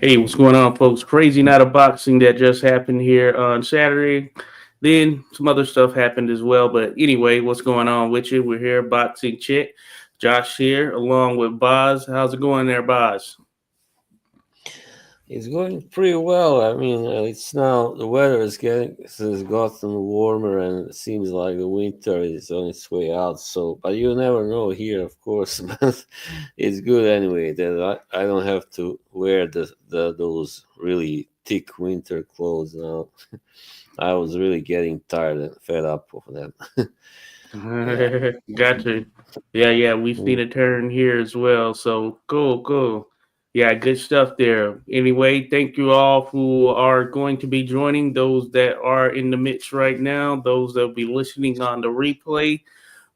Hey, what's going on, folks? Crazy night of boxing that just happened here on Saturday. Then some other stuff happened as well. But anyway, what's going on with you? We're here, Boxing Chit. Josh here, along with Boz. How's it going there, Boz? It's going pretty well. I mean, it's now the weather has gotten warmer, and it seems like the winter is on its way out. So, but you never know here, of course. But it's good anyway that I don't have to wear the those really thick winter clothes now. I was really getting tired and fed up of that. Yeah. Gotcha. Yeah, we've seen Mm. a turn here as well. So cool. Yeah, good stuff there. Anyway, thank you all who are going to be joining, those that are in the midst right now, those that will be listening on the replay.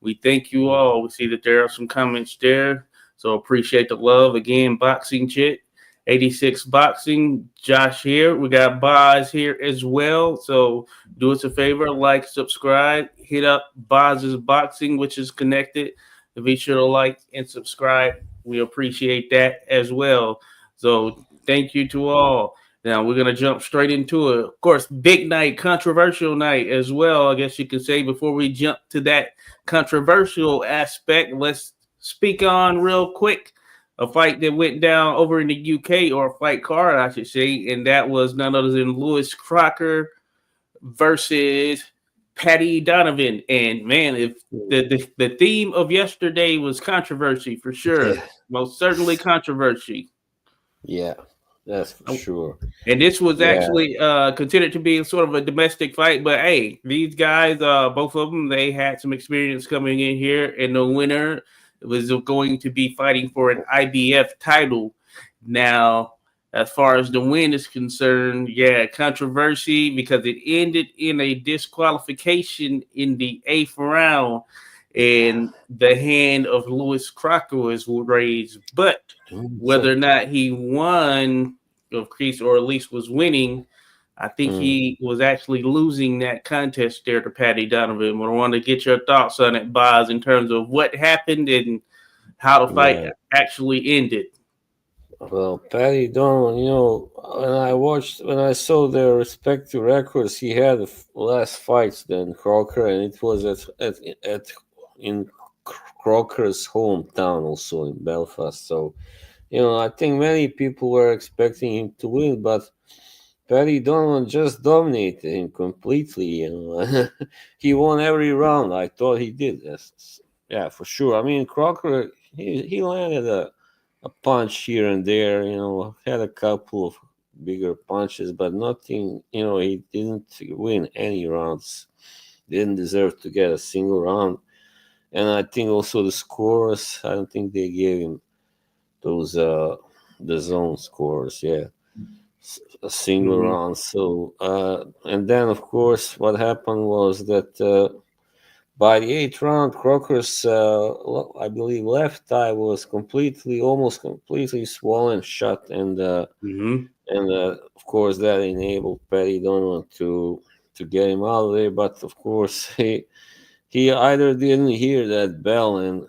We thank you all. We see that there are some comments there. So appreciate the love. Again, Boxing Chit, 86 Boxing. Josh here. We got Boz here as well. So do us a favor, like, subscribe, hit up Boz's Boxing, which is connected. Be sure to like and subscribe. We appreciate that as well. So thank you to all. Now we're gonna jump straight into it. Of course, big night, controversial night as well. I guess you could say before we jump to that controversial aspect, let's speak on real quick a fight that went down over in the UK, or a fight card, I should say, and that was none other than Lewis Crocker versus Paddy Donovan. And man, if the theme of yesterday was controversy for sure, Yeah, most certainly controversy. yeah, that's for sure. And this was Yeah. actually considered to be sort of a domestic fight, but hey, these guys, both of them, they had some experience coming in here, and the winner was going to be fighting for an IBF title. Now, as far as the win is concerned, yeah, controversy because it ended in a disqualification in the eighth round, and the hand of Lewis Crocker was raised, but whether or not he won of crease or at least was winning, I think Mm. he was actually losing that contest there to Paddy Donovan. But I want to get your thoughts on it, Boz, in terms of what happened and how the fight Yeah. actually ended. Well, Paddy Donovan, when I saw their respective records, he had less fights than Crocker, and it was at in Crocker's hometown, also in Belfast. So, I think many people were expecting him to win, but Paddy Donovan just dominated him completely. He won every round. I thought he did. Yeah, for sure. I mean, Crocker, he landed a punch here and there. Had a couple of bigger punches, but nothing. He didn't win any rounds. Didn't deserve to get a single round. And I think also the scores. I don't think they gave him those the zone scores. Yeah, a single Mm-hmm. round. So and then of course what happened was that. By the eighth round, Crocker's, I believe, left thigh was almost completely swollen shut, Mm-hmm. and of course that enabled Paddy Donovan to get him out of there. But of course he either didn't hear that bell and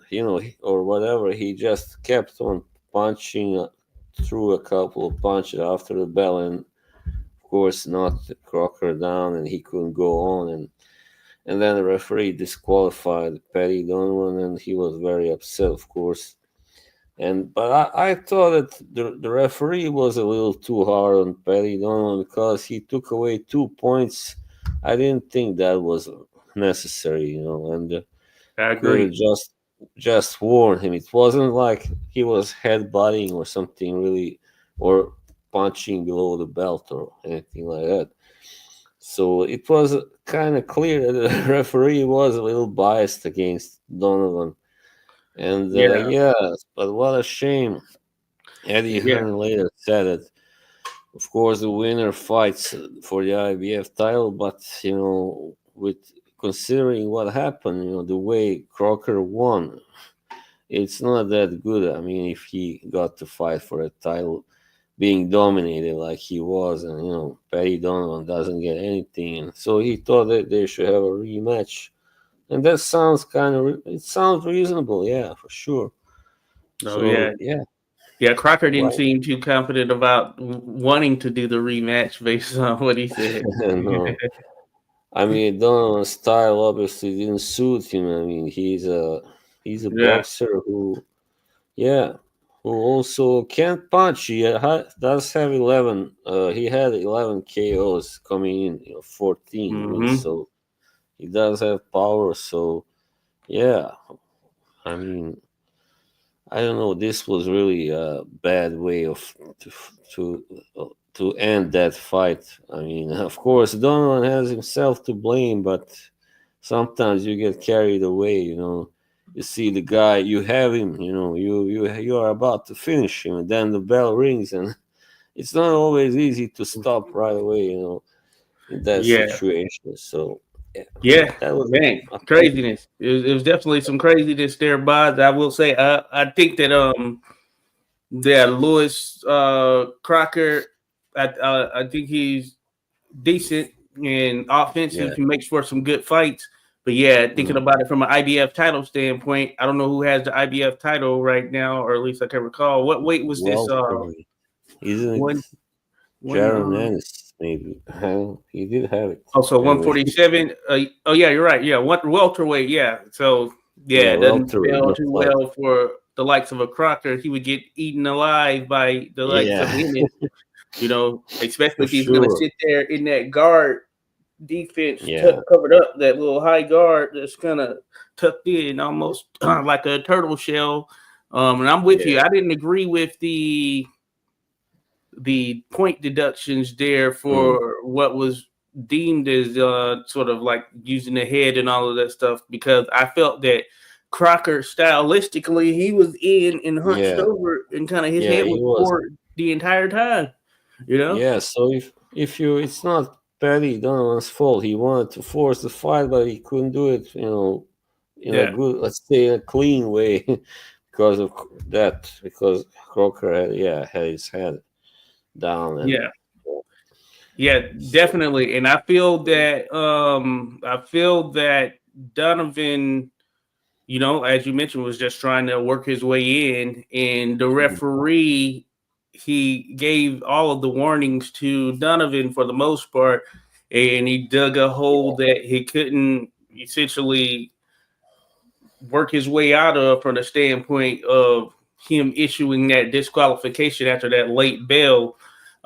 or whatever. He just kept on punching through a couple of punches after the bell, and of course knocked Crocker down, and he couldn't go on and then the referee disqualified Paddy Donovan, and he was very upset, of course. But I thought that the referee was a little too hard on Paddy Donovan because he took away 2 points. I didn't think that was necessary, and I could have agree. just warned him. It wasn't like he was headbutting or something really, or punching below the belt or anything like that. So it was kind of clear that the referee was a little biased against Donovan. And Yeah, yeah, but what a shame. Eddie yeah, Hearn later said that, of course, the winner fights for the IBF title, but, with considering what happened, the way Crocker won, it's not that good. I mean, if he got to fight for a title being dominated like he was, and Paddy Donovan doesn't get anything, and so he thought that they should have a rematch, and that sounds it sounds reasonable, yeah, for sure. oh yeah, So yeah, Yeah, Crocker didn't right? seem too confident about wanting to do the rematch based on what he said. No, I mean Donovan's style obviously didn't suit him. I mean he's a Yeah. boxer who, yeah, who also can't punch. He does have 11. He had 11 KOs coming in, 14 wins. Hmm. So he does have power. So yeah, I mean, I don't know. This was really a bad way to to end that fight. I mean, of course, Donovan has himself to blame, but sometimes you get carried away. You see the guy, you have him. You are about to finish him, and then the bell rings, and it's not always easy to stop right away. In that Yeah. situation. So yeah, Yeah, that was man, a pity. craziness. It was definitely some craziness there, Boz. I will say, I think that Lewis Crocker, I think he's decent and offensive. Yeah. He makes for some good fights. But yeah, thinking Mm. about it from an IBF title standpoint, I don't know who has the IBF title right now, or at least I can recall. What weight was this? Welterweight. Isn't One, it one. Jaron Ennis, maybe? He did have it. Also Anyway. 147. Oh yeah, you're right. Yeah, one welterweight. Yeah. So yeah, Yeah, it doesn't welterweight, feel not too light. well for the likes of a Crocker. He would get eaten alive by the likes of Yeah, Ennis. Especially for if he's gonna sure. sit there in that guard defense Yeah, covered up, that little high guard that's kind of tucked in, almost like a turtle shell. And I'm with you. yeah. I didn't agree with the point deductions there Mm. for what was deemed as sort of like using the head and all of that stuff, because I felt that Crocker stylistically he was in and hunched Yeah, over and kind of his yeah, head he was was. forward the entire time, you know? Yeah, so if you, it's not Paddy Donovan's fault. He wanted to force the fight, but he couldn't do it. In a Yeah, good, let's say, a clean way, because of that. Because Crocker had his head down, and yeah. Yeah, so definitely. And I feel that Donovan, as you mentioned, was just trying to work his way in, and the mm, referee, he gave all of the warnings to Donovan for the most part, and he dug a hole yeah, that he couldn't essentially work his way out of, from the standpoint of him issuing that disqualification after that late bell.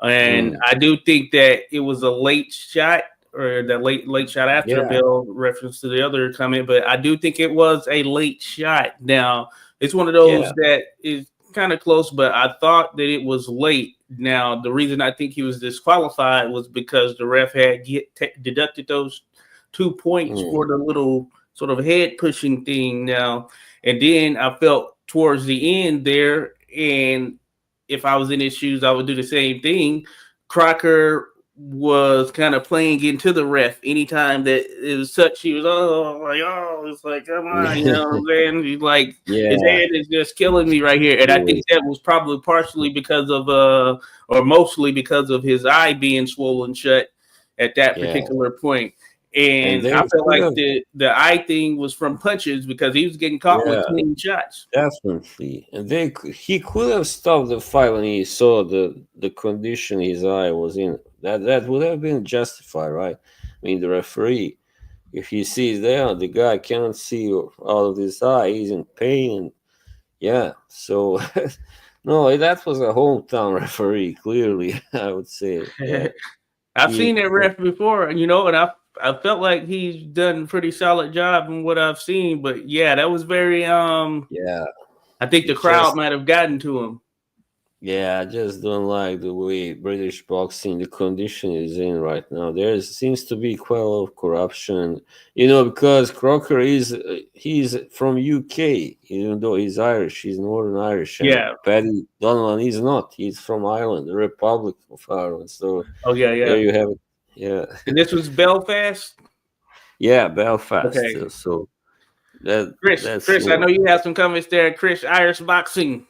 And mm, I do think that it was a late shot, or the late shot after yeah, bell, reference to the other comment, but I do think it was a late shot. Now, it's one of yeah, those that is kind of close, but I thought that it was late. Now, the reason I think he was disqualified was because the ref had deducted those 2 points mm, for the little sort of head pushing thing now. And then I felt towards the end there, and if I was in his shoes, I would do the same thing. Crocker was kind of playing into the ref anytime that it was such. He was it's like, come on, you know what I'm saying? He's like, his yeah, head is just killing me right here, and he I think was, that was probably partially because of or mostly because of his eye being swollen shut at that yeah, particular point. and And they I felt could like have, the eye thing was from punches, because he was getting caught with yeah, clean shots. definitely, and he could have stopped the fight when he saw the condition his eye was in. That would have been justified, right? I mean, the referee, if he sees there the guy cannot see out of his eye, he's in pain, and yeah, so no, that was a hometown referee. Clearly, I would say, yeah, I've seen he, that ref before, and I felt like he's done a pretty solid job in what I've seen. But yeah, that was very yeah, I think the it's crowd just. might have gotten to him. Yeah, I just don't like the way British boxing, the condition is in right now. There seems to be quite a lot of corruption, because Crocker he's from UK, even though he's Irish, he's Northern Irish, and Yeah. Paddy Donovan is not. He's from Ireland, the Republic of Ireland. So Oh yeah, there yeah. you have it. Yeah, And this was Belfast. yeah, Belfast. Okay. So that Chris, that's Chris, I know you have some comments there. Chris, Irish boxing.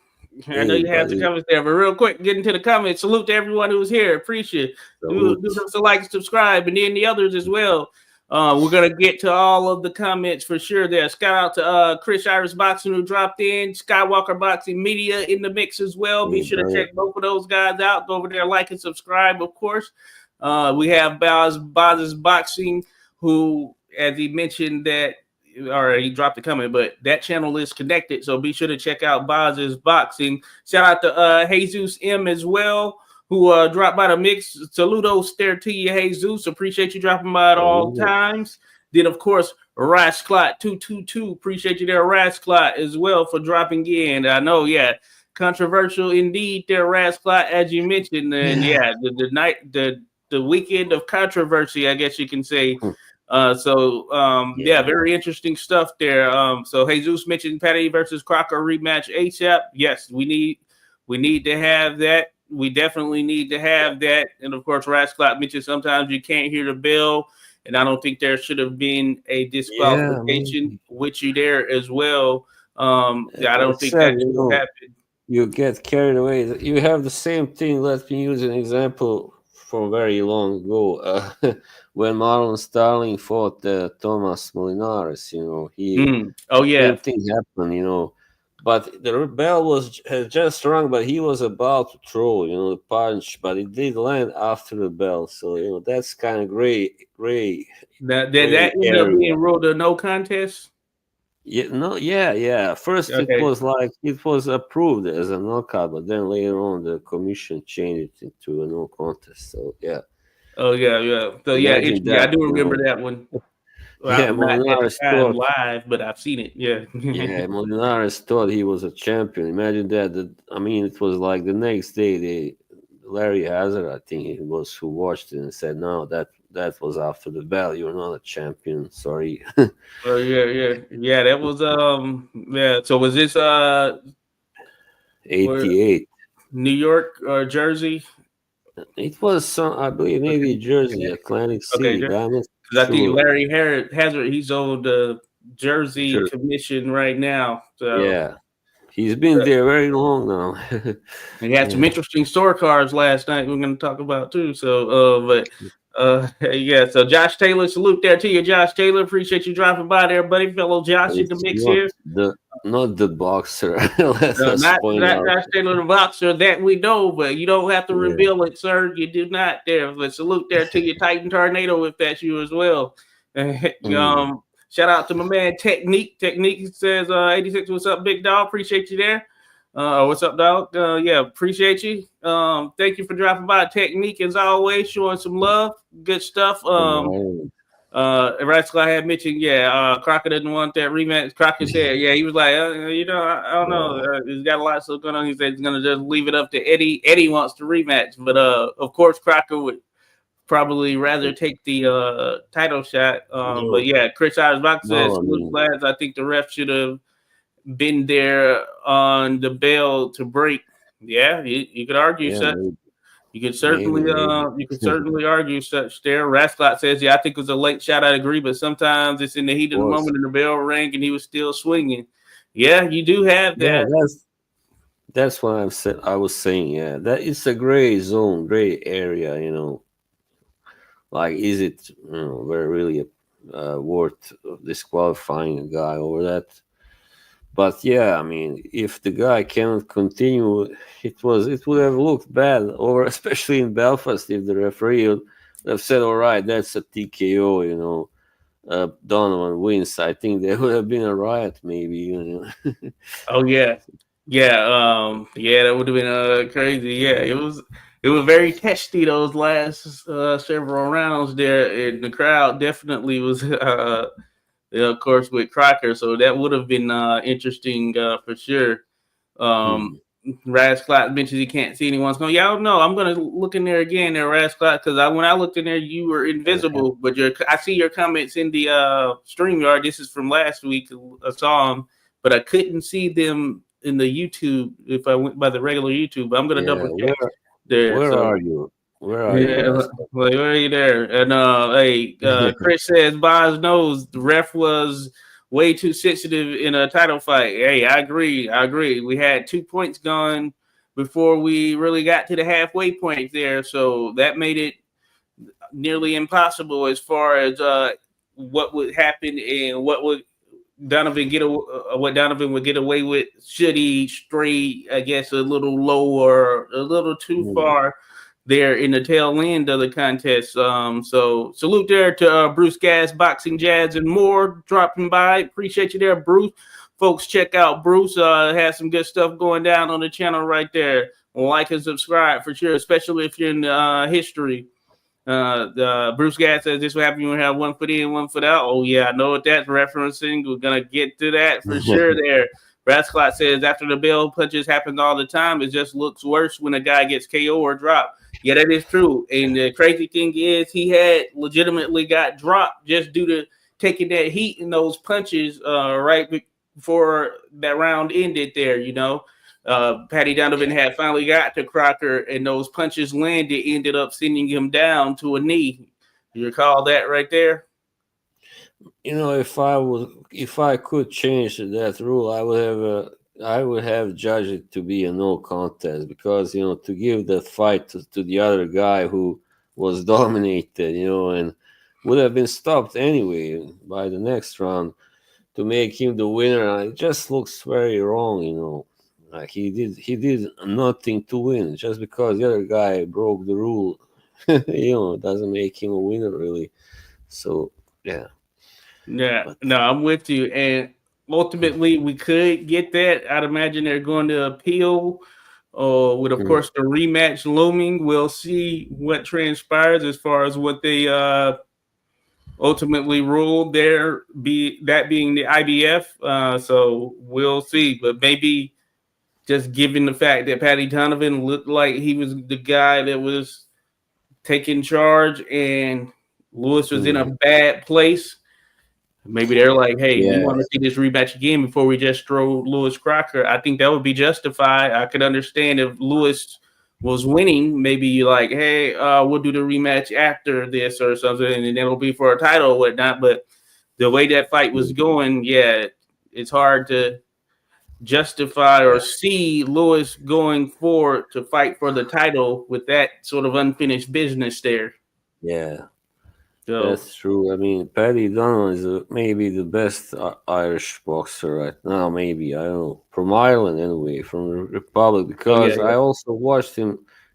I know hey you have some buddy, comments there, but real quick, get into the comments. Salute to everyone who's here. Appreciate it. Do salute. us a like, subscribe, and then the others as well. We're gonna get to all of the comments for sure. There, shout out to Chris Iris Boxing who dropped in, Skywalker Boxing Media in the mix as well. Be Hey, sure to brother. check both of those guys out. Go over there, like and subscribe, of course. We have Boz's Boxing, who, as he mentioned that, or he dropped a comment, but that channel is connected, so be sure to check out Boz's Boxing. Shout out to Jesus M as well, who dropped by the mix. Saludos there to you, Jesus. Appreciate you dropping by at all times. Then, of course, Rasclot 222. Appreciate you there, Rasclot, as well, for dropping in. I know, yeah, controversial indeed there, Rasclot, as you mentioned. And yeah, the weekend of controversy, I guess you can say. Yeah, very interesting stuff there. So Jesus mentioned Paddy versus Crocker rematch ASAP. Yes, we need to have that. We definitely need to have that. And of course, Rasclot mentioned sometimes you can't hear the bell, and I don't think there should have been a disqualification with you there as well. I don't think that should have happened. You get carried away. You have the same thing. Let me use an example from very long ago, when Marlon Starling fought Thomas Molinares. Same thing happened. But the bell had just rung, but he was about to throw, the punch, but it did land after the bell. So that's kind of gray. That ended up being ruled a no contest. First it was approved as a knockout, but then later on the commission changed it into a no contest. So yeah. Oh yeah. So yeah, I do remember that one. Well, yeah, Molinares thought live, but I've seen it. Yeah. yeah, Molinares thought he was a champion. Imagine that. I mean, it was like the next day. Larry Hazard, I think it was, who watched it and said, "No, that was after the bell. You're not a champion. Sorry." Oh yeah. That was yeah. So was this 88 New York or Jersey? It was I believe maybe Jersey, Atlantic City. Because I think Larry Hazard, he's on the Jersey Commission right now. So yeah, he's been there very long now. He had some interesting scorecards last night. We're going to talk about too. So, yeah. So Josh Taylor, salute there to you, Josh Taylor. Appreciate you dropping by there, buddy. Fellow Josh in the mix here. Not the boxer. Not Josh Taylor, the boxer that we know, but you don't have to reveal it, sir. You do not there. But salute there to you, Titan Tornado, if that's you as well. Shout out to my man Technique. Technique says 86. What's up, big dog? Appreciate you there. What's up, dog? Yeah, appreciate you. Thank you for dropping by. Technique, as always, showing some love. Good stuff. Rascal, I had mentioned, Crocker doesn't want that rematch. Crocker said, he was like, I don't know. He's got a lot still going on. He said he's going to just leave it up to Eddie. Eddie wants to rematch. But, of course, Crocker would probably rather take the title shot. But, yeah, Chris Irisbach says, lads, I think the ref should have been there on the bell to break. Yeah, you could argue such. You could certainly argue such there. Rasclot says, I think it was a late shot. I agree, but sometimes it's in the heat of the moment and the bell rang and he was still swinging. Yeah, you do have that. Yeah, that's what I was saying. Yeah, that it's a gray zone, gray area. Like, is it very really worth disqualifying a guy over that? But yeah, I mean, if the guy cannot continue, it would have looked bad, or especially in Belfast, if the referee would have said, "All right, that's a TKO," Donovan wins. I think there would have been a riot, maybe. Oh yeah, that would have been crazy. Yeah, it was very testy those last several rounds there, and the crowd definitely was. Of course, with Crocker, so that would have been interesting for sure. Rasclot mentions he can't see anyone. Going, I don't know. I'm going to look in there again, there, Rasclot, because when I looked in there, you were invisible. But I see your comments in the StreamYard. This is from last week. I saw them, but I couldn't see them in the YouTube if I went by the regular YouTube. But I'm going to double check. Where are you? Where are you? Where are you there? And Chris says Boz knows the ref was way too sensitive in a title fight. Hey, I agree. We had 2 points gone before we really got to the halfway point there, so that made it nearly impossible as far as what would happen and what would Donovan get what Donovan would get away with should he stray, I guess, a little low or a little too far there in the tail end of the contest. So salute there to Bruce Gas, Boxing Jazz, and more dropping by. Appreciate you there, Bruce. Folks, check out Bruce. Has some good stuff going down on the channel right there. Like and subscribe for sure, especially if you're in history. Bruce Gas says this will happen when you have 1 foot in, 1 foot out. Oh yeah, I know what that's referencing. We're gonna get to that for sure there. Rasclot says after the bell punches happens all the time, it just looks worse when a guy gets KO or dropped. Yeah, that is true. And the crazy thing is he had legitimately got dropped just due to taking that heat in those punches right before that round ended there, you know. Paddy Donovan had finally got to Crocker, and those punches landed, ended up sending him down to a knee. You recall that right there? You know, if I could change that rule, I would have judged it to be a no contest, because you know, to give that fight to the other guy who was dominated, you know, and would have been stopped anyway by the next round, to make him the winner, it just looks very wrong, you know. Like he did nothing to win. Just because the other guy broke the rule, you know, doesn't make him a winner really. So yeah. Yeah, no, I'm with you. And ultimately, we could get that. I'd imagine they're going to appeal, with of course the rematch looming. We'll see what transpires as far as what they ultimately ruled there. That being the IBF. So we'll see, but maybe. Just given the fact that Paddy Donovan looked like he was the guy that was taking charge and Lewis was in a bad place, maybe they're like, hey, we want to see this rematch again before we just throw Lewis Crocker. I think that would be justified. I could understand if Lewis was winning, maybe you're like, hey, we'll do the rematch after this or something, and then it'll be for a title or whatnot. But the way that fight was going, yeah, it's hard to justify or see Lewis going forward to fight for the title with that sort of unfinished business there. Yeah, so, that's true. I mean, Paddy Donovan is maybe the best Irish boxer right now. Maybe, I don't know, from Ireland anyway, from the Republic. Because I also watched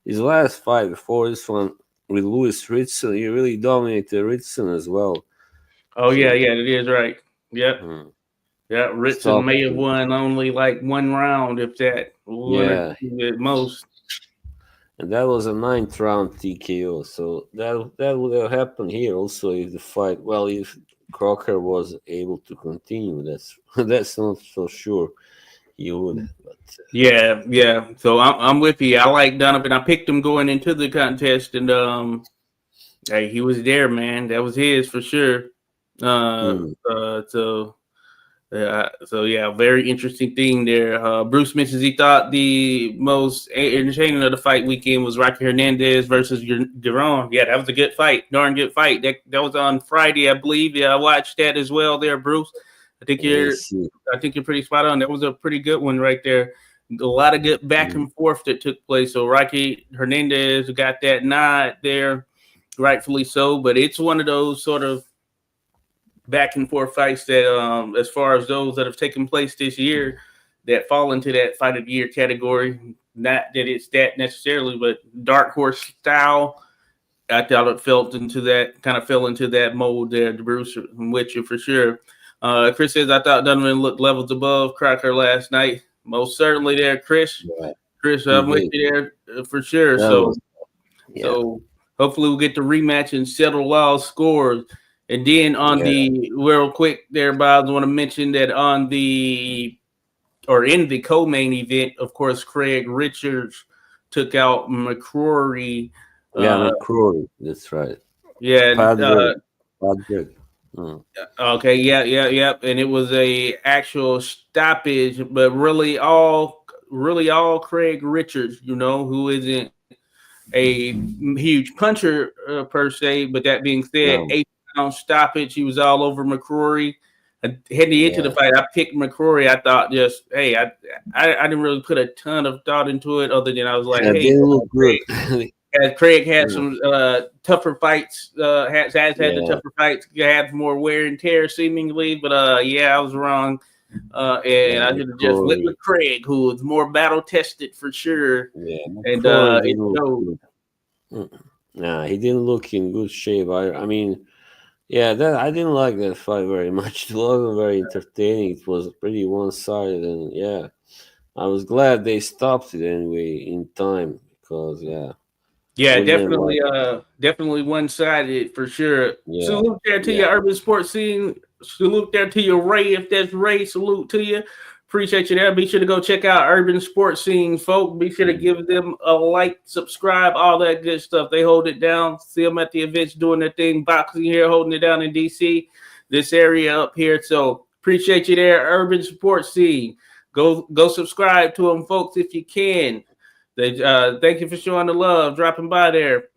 his last fight before this one with Lewis Ritson. He really dominated Ritson as well. Oh so, yeah, it is right. Yep. Yeah, Ritson may have won only like one round, if that. At most. And that was a 9th round TKO. So that would have happened here also if the fight. Well, if Crocker was able to continue, that's not so sure he would. But yeah. So I'm with you. I like Donovan. I picked him going into the contest, and hey, he was there, man. That was his for sure. So yeah, very interesting thing there. Bruce mentions he thought the most entertaining of the fight weekend was Rocky Hernandez versus Giron. Yeah, that was a good fight, darn good fight. That was on Friday, I believe. Yeah, I watched that as well there, Bruce. I think you're pretty spot on. That was a pretty good one right there. A lot of good back and forth that took place. So Rocky Hernandez got that nod there, rightfully so. But it's one of those sort of back and forth fights that, as far as those that have taken place this year, that fall into that fight of the year category. Not that it's that necessarily, but dark horse style. I thought it fell into that mold there, Bruce. I'm with you for sure. Chris says, I thought Donovan looked levels above Crocker last night. Most certainly there, Chris. Yeah. Chris, I'm with you there for sure. So hopefully we'll get the rematch and settle all scores. And then on the real quick there, Bob, I want to mention that in the co-main event, of course, Craig Richards took out McCrory. McCrory, that's right. Yeah. Paddy. Okay, yeah. And it was a actual stoppage, but really all Craig Richards, you know, who isn't a huge puncher per se, but that being said, 8-round stoppage. He was all over McCrory. Heading into the fight, I picked McCrory. I thought I didn't really put a ton of thought into it, other than I was like, hey, didn't look good. Craig had Mm, some tougher fights. Has had the yeah, tougher fights. Had more wear and tear seemingly, but yeah, I was wrong. And yeah, I should have just went McCrory. with Craig, who was more battle tested for sure. Yeah, And McCrory it didn't look showed. good. Mm. Nah, he didn't look in good shape. I mean, yeah, that I didn't like that fight very much. It wasn't very entertaining. It was pretty one-sided, and yeah, I was glad they stopped it anyway in time because yeah, Yeah, wouldn't have liked. definitely one sided for sure. Yeah, Salute there to yeah, your urban sports scene. Salute there to your Ray, if that's Ray. Salute to you. Appreciate you there. Be sure to go check out Urban Sports Scene, folks. Be sure to mm, give them a like, subscribe, all that good stuff. They hold it down. See them at the events doing their thing. Boxing here, holding it down in DC, this area up here. So appreciate you there, Urban Sports Scene. Go subscribe to them, folks, if you can. They thank you for showing the love, dropping by there.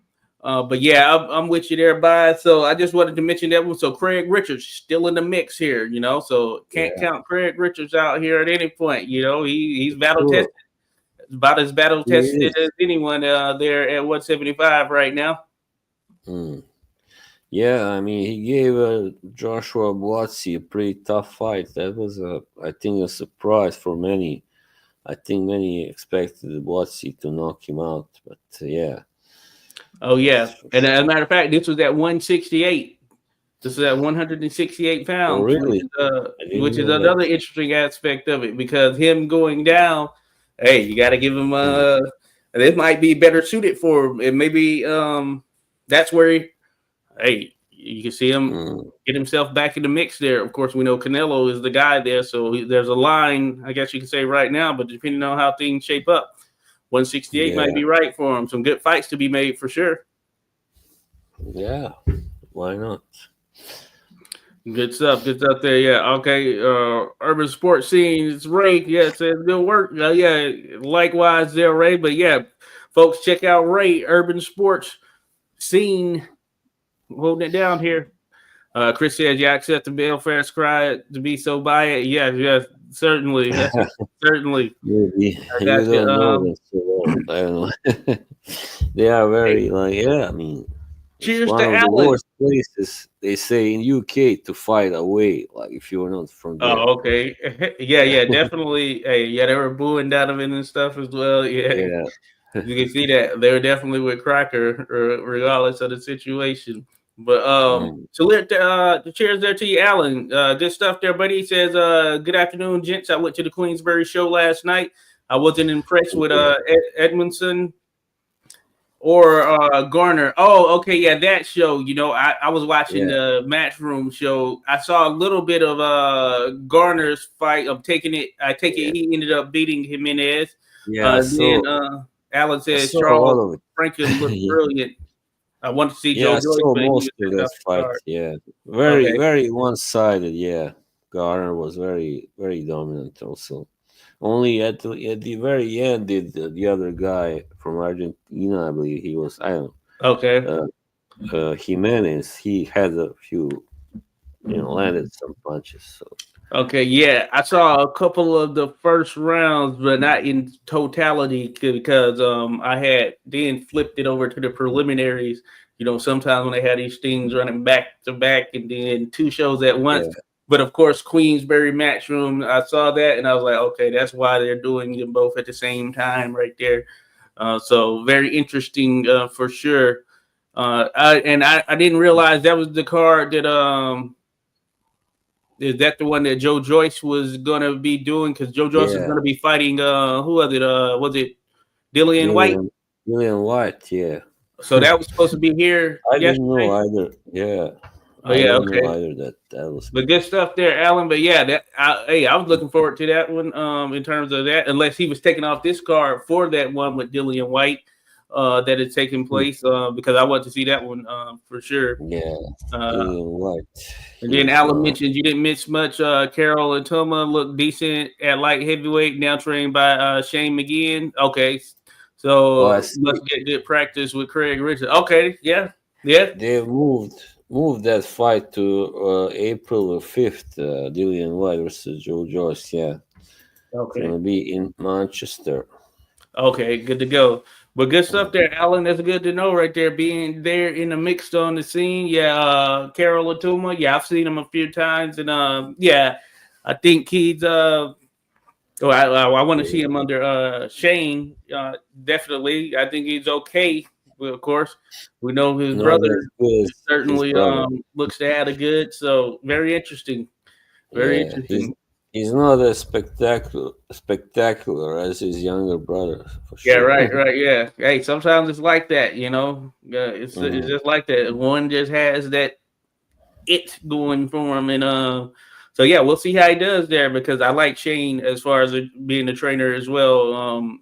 But yeah, I'm with you there, by. So I just wanted to mention that one. So Craig Richards still in the mix here, so can't yeah, count Craig Richards out here at any point. He's battle sure. tested, about as battle He tested as is. anyone there at 175 right now. Mm. Yeah, I mean, he gave Joshua Boazzi a pretty tough fight. That was I think, a surprise for many. I think many expected Boazzi to knock him out, but yeah, Oh that's yeah, for and as a sure. matter of fact, this was at 168. This is at 168 Oh, pounds, really? I didn't which is know that. another interesting aspect of it because him going down, hey, you got to give him Mm, this might be better suited for him, and maybe that's where hey, you can see him mm, get himself back in the mix there. Of course, we know Canelo is the guy there, so there's a line, I guess you can say right now, but depending on how things shape up, 168 might yeah, be right for him. Some good fights to be made for sure. yeah. Why not? Good stuff. Good stuff there. Yeah. Okay. Urban sports scene. It's Ray. Yeah. It says good work. Yeah. Likewise there, Ray. But yeah, folks, check out Ray, Urban Sports Scene. Holding it down here. Chris says, yeah, I accept the bill fair cry to be so by it. Yeah. Yeah. Certainly. Certainly. Maybe I you got you. don't know them so well. I don't know. They are Hey, very like, yeah. I mean, it's cheers one to of the Alan. worst places they say in UK to fight away. Like if you're not from there. Oh, okay. Yeah. Yeah. Definitely. Hey, yeah, they were booing Donovan and stuff as well. Yeah. Yeah. You can see that they were definitely with Crocker, regardless of the situation. But Mm, salute the cheers there to you, Alan. Good stuff there, buddy. He says, good afternoon, gents. I went to the Queensberry show last night. I wasn't impressed with yeah. Edmondson or Garner. Oh, okay, yeah, that show. I was watching Yeah. the Matchroom show. I saw a little bit of Garner's fight. I take it Yeah. he ended up beating Jimenez. Yeah. Then Alan I says saw a Charles lot of Franklin looked it. brilliant. I want to see Yeah, Joe I Joyce, saw but he was most of taken that off the fight. card. Yeah, very, Okay. very one-sided. Yeah, Garner was very, very dominant. Also, only at the very end did the other guy from Argentina, I believe he was. I don't Okay. know. Jimenez. He had a few, landed some punches. So Okay. Yeah, I saw a couple of the first rounds, but not in totality because I had then flipped it over to the preliminaries. Sometimes when they had these things running back to back and then two shows at once. yeah, But of course, Queensberry Matchroom, I saw that and I was like, okay, that's why they're doing them both at the same time right there. So very interesting for sure. I didn't realize that was the card that is that the one that Joe Joyce was gonna be doing because Joe Joyce is yeah. gonna be fighting who was it? Was it Dillian White? Dillian, Dillian White. Yeah, So that was supposed to be here I didn't know yesterday. either. Yeah, Oh I yeah, didn't know okay. either that was. But good stuff there, Alan. But yeah, I was looking forward to that one. In terms of that, unless he was taking off this card for that one with Dillian White, that is taking place. Because I want to see that one for sure. Yeah, Uh, Dillian White. and then He's Alan mentioned you didn't miss much. Carol and Toma look decent at light heavyweight, now trained by Shane McGinn. Okay, Oh, I so see. must get good practice with Craig Richards. Okay, yeah, yeah. They moved that fight to April 5th. Dillian White versus Joe Joyce. Yeah, it's Okay. gonna be in Manchester. Okay, good to go. But good stuff there, Alan. That's good to know right there. Being there in the mix on the scene. Yeah, Carol Atuma. Yeah, I've seen him a few times. And yeah, I think he's oh, I want to see him under Shane. Definitely. I think he's okay. Well, of course, we know his Not brother as good as his certainly brother. looks to add a good. So very interesting. Very Yeah, interesting. he's not as spectacular as his younger brother for Yeah, sure. right. Yeah. Hey, sometimes it's like that, you know. It's Mhm. just like that. One just has that it going for him, and so yeah, we'll see how he does there because I like Shane as far as being a trainer as well.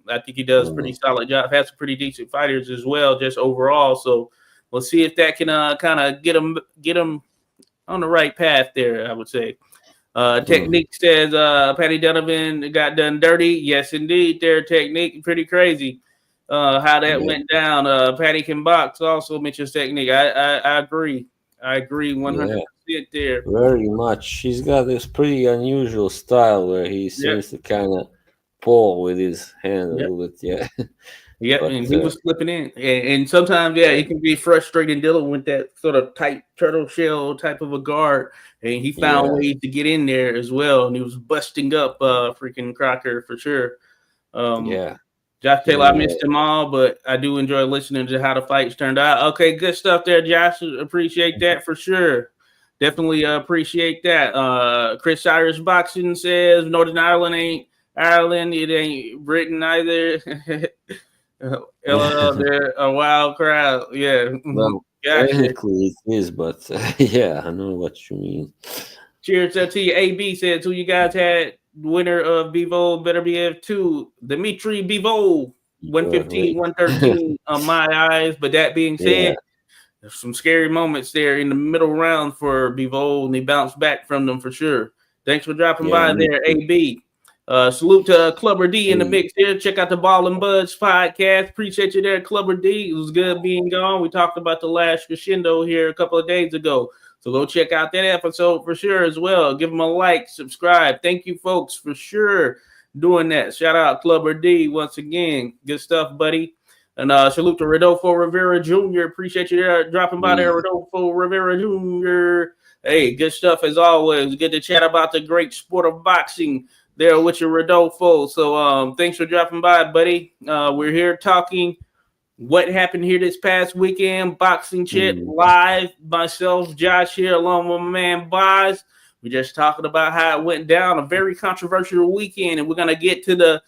I think he does pretty Mhm. solid job. Has some pretty decent fighters as well, just overall. So we'll see if that can kind of get him on the right path there. I would say. Mhm. Technique says Paddy Donovan got done dirty. Yes, indeed. Their technique pretty crazy. How that Yeah, went down. Paddy can box. Also mentions technique. I agree. I agree yeah, 100% there. very much. He's got this pretty unusual style where he Yep. seems to kind of pull with his hand a Yep. little bit. Yeah, Yep. but And he was slipping in, and sometimes yeah, yeah, it can be frustrating dealing with that sort of tight turtle shell type of a guard. And he found yeah, ways to get in there as well, and he was busting up freaking Crocker for sure. Um, yeah, Josh Taylor, I and missed them all, but I do enjoy listening to how the fights turned out. Okay, good stuff there, Josh. Appreciate that for sure. Definitely appreciate that. Chris Irish Boxing says Northern Ireland ain't Ireland. It ain't Britain either. LL, they're a wild crowd. Yeah. well, Gotcha. technically it is, but yeah, I know what you mean. Cheers to you. AB says who you guys had winner of Bevo better be F2. Dimitri Bevo. You're 115, right. 113 on my eyes. But that being Yeah, said, there's some scary moments there in the middle round for Bevo, and he bounced back from them for sure. Thanks for dropping yeah, by me there, too. AB. Salute to Clubber D in the Hey, mix there. Check out the Ball and Buds podcast. Appreciate you there, Clubber D. It was good being gone. We talked about the last crescendo here a couple of days ago. So go check out that episode for sure as well. Give them a like, subscribe. Thank you, folks, for sure doing that. Shout out Clubber D once again. Good stuff, buddy. And salute to Rodolfo Rivera Jr. Appreciate you there dropping by there, hey, Rodolfo Rivera Jr. Hey, good stuff as always. Good to chat about the great sport of boxing there with your Rodolfo. So thanks for dropping by, buddy. We're here talking what happened here this past weekend. Boxing Chit mm, live. Myself, Josh here, along with my man Boz. We're just talking about how it went down. A very controversial weekend, and we're gonna get to the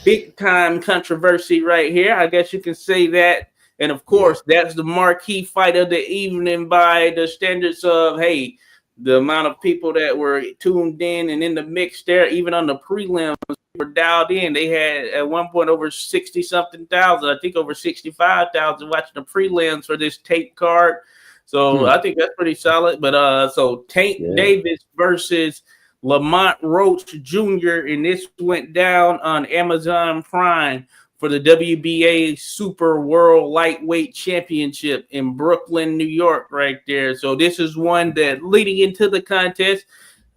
big time controversy right here. I guess you can say that. And of yeah, course, that's the marquee fight of the evening by the standards of, hey, the amount of people that were tuned in the mix there, even on the prelims, were dialed in. They had at one point over 60 something thousand, I think over 65,000 watching the prelims for this tape card. So hmm, I think that's pretty solid. But so Tank yeah, Davis versus Lamont Roach Jr., and this went down on Amazon Prime for the WBA Super World Lightweight Championship in Brooklyn, New York, right there. So this is one that leading into the contest,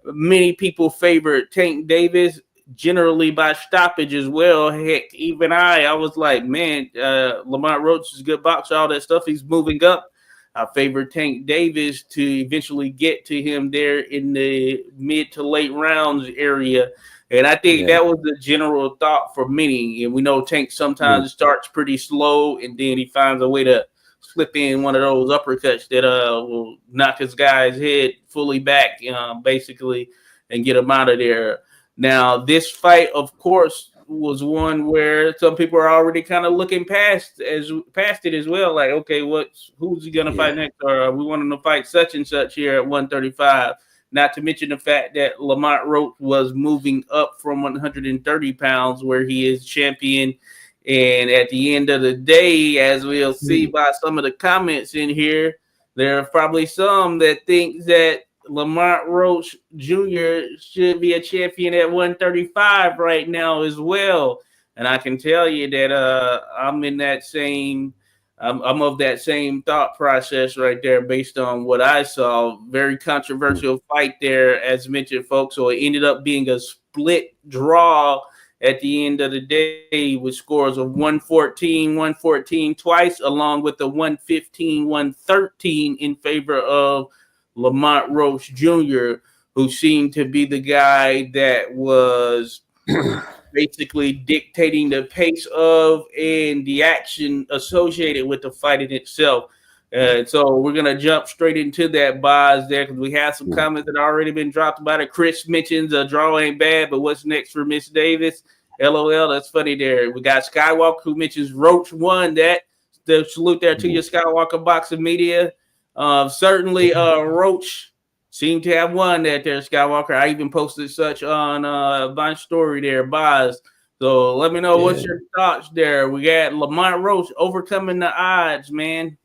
many people favored Tank Davis, generally by stoppage as well. Heck, even I was like, man, Lamont Roach is a good boxer, all that stuff. He's moving up. I favor Tank Davis to eventually get to him there in the mid to late rounds area. And I think yeah, that was the general thought for many. And we know Tank mm, sometimes starts pretty slow and then he finds a way to slip in one of those uppercuts that will knock his guy's head fully back, basically, and get him out of there. Now, this fight, of course, was one where some people are already kind of looking past it as well. Like, okay, who's he gonna fight yeah, next? Or we want him to fight such and such here at 135. Not to mention the fact that Lamont Roach was moving up from 130 pounds, where he is champion. And at the end of the day, as we'll see mm, by some of the comments in here, there are probably some that think that Lamont Roach Jr. should be a champion at 135 right now as well. And I can tell you that I'm in that same I'm of that same thought process right there based on what I saw. Very mm, controversial fight there, as mentioned, folks. So it ended up being a split draw at the end of the day with scores of 114, 114 twice, along with the 115, 113 in favor of Lamont Roach Jr., who seemed to be the guy that was basically dictating the pace of and the action associated with the fight in itself. So we're gonna jump straight into that, Boz, there, because we have some comments that have already been dropped about it. Chris mentions a draw ain't bad, but what's next for Miss Davis? LOL, that's funny there. We got Skywalker who mentions Roach won that. The salute there to your Skywalker Boxing Media. Certainly, Roach seemed to have won that there, Skywalker. I even posted such on my story there, Boz. So let me know what's your thoughts there. We got Lamont Roach overcoming the odds, man.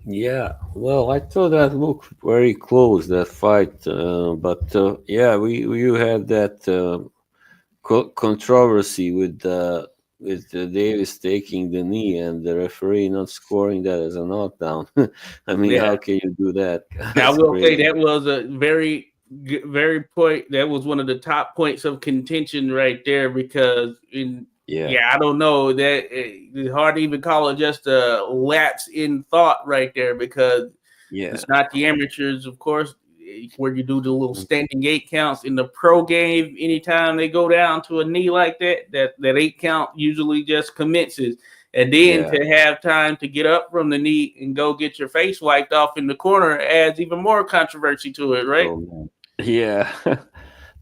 Yeah, well, I thought that looked very close, that fight, but yeah, you had that controversy with Davis taking the knee and the referee not scoring that as a knockdown. I mean, how can you do that? I will say that was a very point. That was one of the top points of contention right there because I don't know that it's hard to even call it just a lapse in thought right there because it's not the amateurs, of course, where you do the little standing 8 counts in the pro game. Anytime they go down to a knee like that 8 count usually just commences. And then to have time to get up from the knee and go get your face wiped off in the corner adds even more controversy to it, right? Yeah,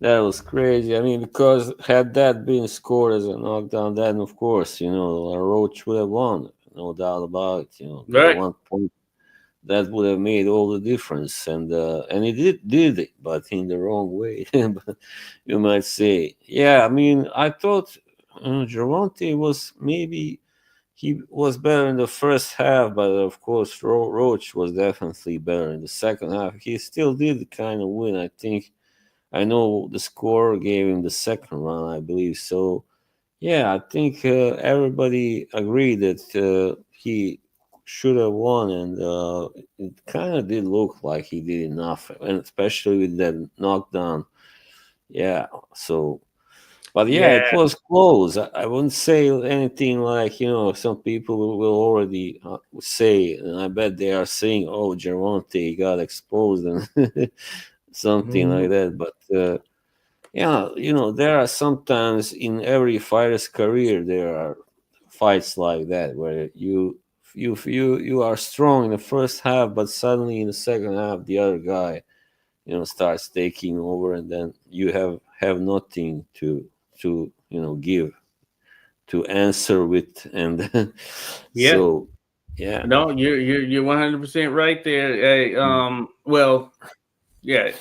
that was crazy. I mean, because had that been scored as a knockdown, then of course, Roach would have won, no doubt about it. Right. 1 point that would have made all the difference, and it did it, but in the wrong way. But you might say, I mean, I thought Gervonta was maybe. He was better in the first half, but of course, Roach was definitely better in the second half. He still did kind of win. I think I know the score gave him the second round, I believe. So, I think everybody agreed that he should have won, and it kind of did look like he did enough, and especially with that knockdown. Yeah, so. But it was close. I wouldn't say anything like, some people will already say, and I bet they are saying, oh, Gervonta got exposed and something like that. But, there are sometimes in every fighter's career, there are fights like that where you are strong in the first half, but suddenly in the second half, the other guy, starts taking over, and then you have nothing to give to answer with, and so no, you're 100% right there. Hey,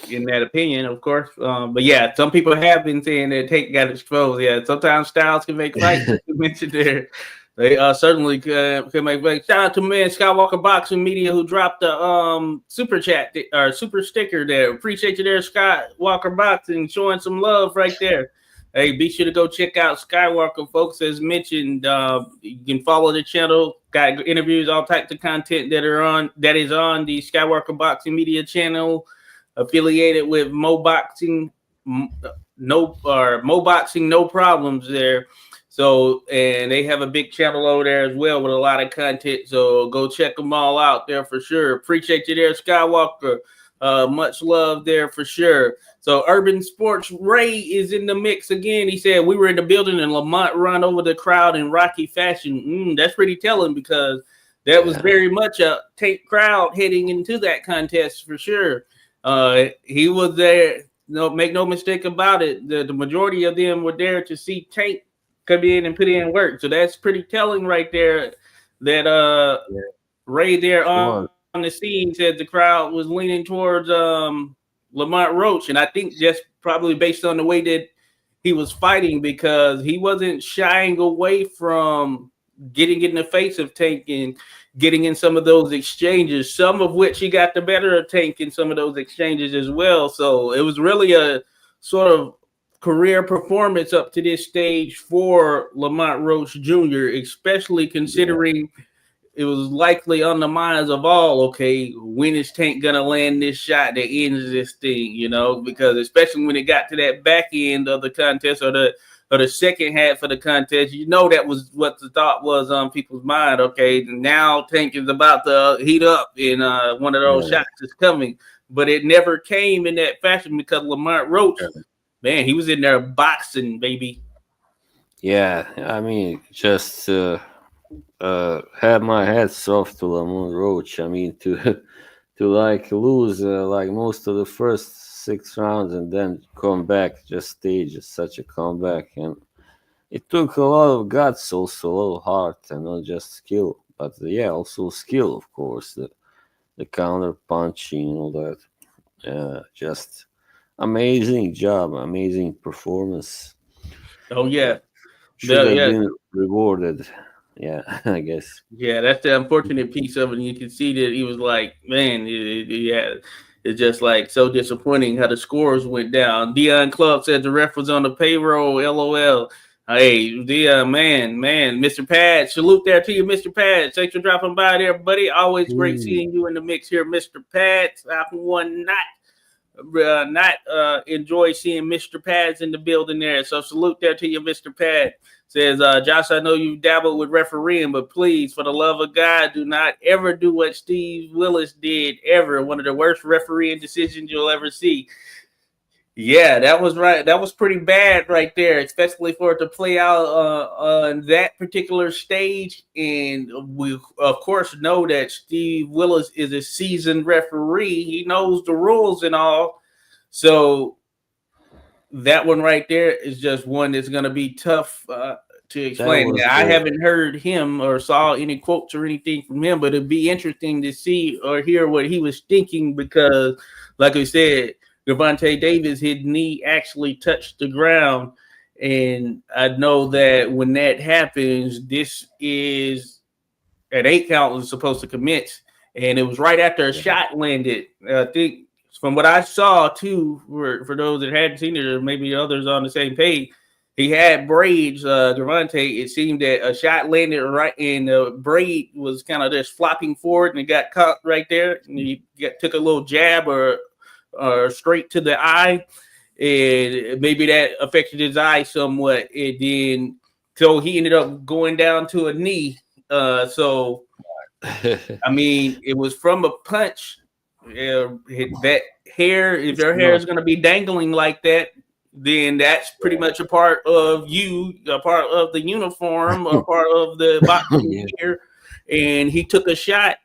in that opinion, of course, but some people have been saying that Tate got exposed. Sometimes styles can make fights. You mentioned there. They certainly can make fights. Shout out to man Skywalker Boxing Media who dropped the super chat or super sticker there. Appreciate you there, Skywalker Boxing, showing some love right there. Hey, be sure to go check out Skywalker, folks. As mentioned, you can follow the channel. Got interviews, all types of content that is on the Skywalker Boxing Media channel, affiliated with Mo Boxing, no problems there. So, and they have a big channel over there as well with a lot of content. So go check them all out there for sure. Appreciate you there, Skywalker. Much love there for sure. So Urban Sports Ray is in the mix again. He said we were in the building and Lamont run over the crowd in rocky fashion. That's pretty telling because that was very much a Tate crowd heading into that contest for sure. He was there. No, make no mistake about it. The majority of them were there to see Tate come in and put in work. So that's pretty telling right there. That Ray there on the scene said the crowd was leaning towards Lamont Roach, and I think just probably based on the way that he was fighting because he wasn't shying away from getting in the face of Tank and getting in some of those exchanges, some of which he got the better of Tank in some of those exchanges as well. So it was really a sort of career performance up to this stage for Lamont Roach Jr., especially considering it was likely on the minds of all, okay, when is Tank going to land this shot that ends this thing, because especially when it got to that back end of the contest or the or the second half of the contest, you know that was what the thought was on people's mind. Okay, now Tank is about to heat up, and one of those Yeah. shots is coming, but it never came in that fashion because Lamont Roach, man, he was in there boxing, baby. Yeah, I mean, just have my hats off to Lamont Roach. I mean, to to like lose like most of the first 6 rounds and then come back, just stage such a comeback, and it took a lot of guts, also a lot of heart, and not just skill, but yeah, also skill, of course, the counter punching and all that. Just amazing job, amazing performance. Oh yeah, Should have yeah. been rewarded. Yeah, I guess. Yeah, that's the unfortunate piece of it. And you can see that he was like, man, yeah, it's just like so disappointing how the scores went down. Dion Club said the ref was on the payroll. LOL. Hey, Dion, man, Mr. Pad, salute there to you, Mr. Pad. Thanks for dropping by there, buddy. Always great Mm, seeing you in the mix here, Mr. Pad. I one not enjoy seeing Mr. Pads in the building there. So salute there to you, Mr. Pad. Says, Josh, I know you've dabbled with refereeing, but please, for the love of God, do not ever do what Steve Willis did ever. One of the worst refereeing decisions you'll ever see. Yeah, that was right. That was pretty bad right there, especially for it to play out on that particular stage. And we, of course, know that Steve Willis is a seasoned referee. He knows the rules and all. So that one right there is just one that's going to be tough to that explain. was Now, I the haven't heard him or saw any quotes or anything from him, but it'd be interesting to see or hear what he was thinking because, like I said, Gervonta Davis, his knee actually touched the ground. And I know that when that happens, this is an 8 count was supposed to commence. And it was right after a shot landed. I think from what I saw too, for those that hadn't seen it, or maybe others on the same page, he had braids. Gervonta, it seemed that a shot landed right, and the braid was kind of just flopping forward, and it got caught right there. And he took a little jab or straight to the eye, and maybe that affected his eye somewhat. And then so he ended up going down to a knee. So I mean, it was from a punch. That hair, if it's your hair not is going to be dangling like that, then that's pretty much a part of you, a part of the uniform, a part of the boxing yeah. gear. And he took a shot.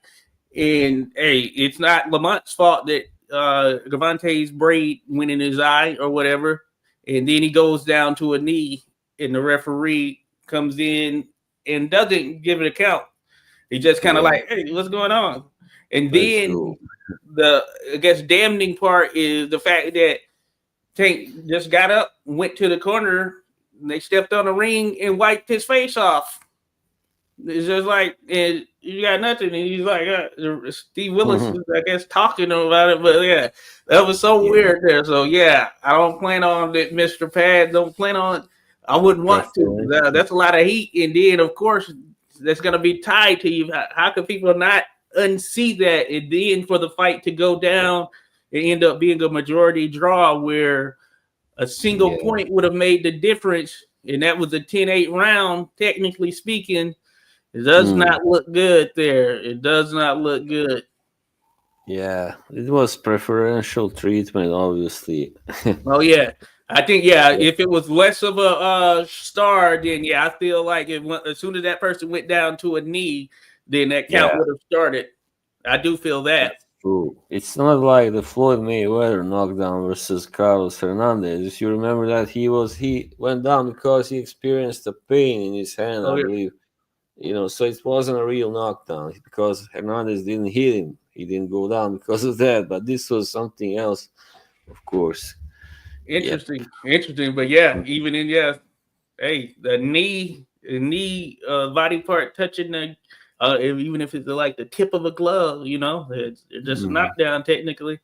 And hey, it's not Lamont's fault that Gervonta's braid went in his eye or whatever. And then he goes down to a knee, and the referee comes in and doesn't give it a count. He just kind of Yeah, like, hey, what's going on? And that's then true. the I guess damning part is the fact that Tank just got up, went to the corner, and they stepped on the ring and wiped his face off. It's just like, and you got nothing. And he's like, Steve Willis is, I guess, talking about it. But yeah, that was so Yeah, weird there. So yeah, I don't plan on that, Mr. Pad. Don't plan on. I wouldn't want to. preferential. That's a lot of heat. And then, of course, that's going to be tied to you. How can people not unsee that? And then for the fight to go down and end up being a majority draw where a single Yeah. point would have made the difference. And that was a 10-8 round, technically speaking. It does Mm, not look good there. It does not look good. yeah, it was preferential treatment, obviously. Oh yeah, I think yeah. Yeah, If it was less of a star, then yeah, I feel like it went, as soon as that person went down to a knee, then that count yeah, would have started. I do feel that. that's true. It's not like the Floyd Mayweather knockdown versus Carlos Hernandez. If you remember that, he went down because he experienced a pain in his hand, Oh I yeah, believe. So it wasn't a real knockdown because Hernandez didn't hit him. He didn't go down because of that. But this was something else, of course. Yep. interesting. But yeah, even in yeah, hey, the knee body part touching the, even if it's like the tip of a glove, it's just a Mhm. knockdown technically.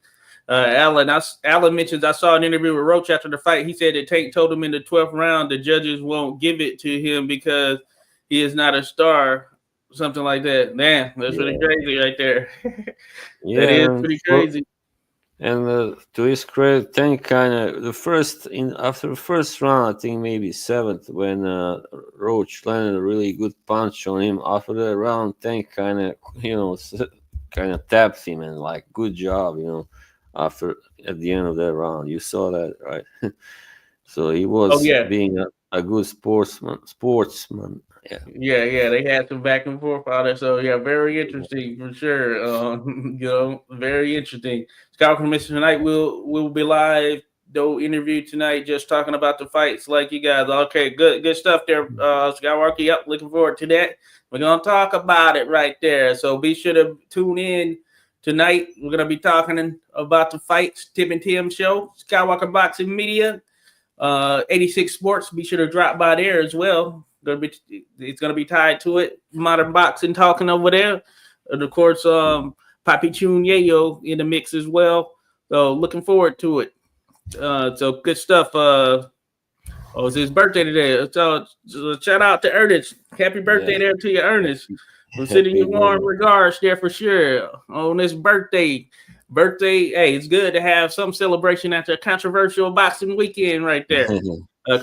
Alan mentions I saw an interview with Roach after the fight. He said that Tank told him in the 12th round the judges won't give it to him because he is not a star, something like that. Man, that's pretty Yeah. crazy right there. That is Yeah, and pretty for crazy. And to his credit, Tank kind of after the first round, I think maybe seventh, when Roach landed a really good punch on him. After that round, Tank kind of kind of tapped him and like, good job, After at the end of that round, you saw that, right? So he Oh was yeah, being a good sportsman. Sportsman, yeah. yeah. They had some back and forth out there, so yeah, very interesting for sure. Very interesting. Scott Commission tonight will be live. No interview tonight, just talking about the fights like you guys. Okay, good stuff there, Skywalker. Yep, looking forward to that. We're gonna talk about it right there. So be sure to tune in tonight. We're gonna be talking about the fights. Tim and Tim show, Skywalker Boxing Media. 86 Sports. Be sure to drop by there as well. It's gonna be tied to it. Modern Boxing talking over there, and of course, Papi Chun Yayo in the mix as well. So looking forward to it. So good stuff. It's his birthday today. So shout out to Ernest. Happy birthday Yeah. there to you, Ernest. I'm sending you warm regards there for sure on this birthday. Hey, it's good to have some celebration after a controversial boxing weekend right there.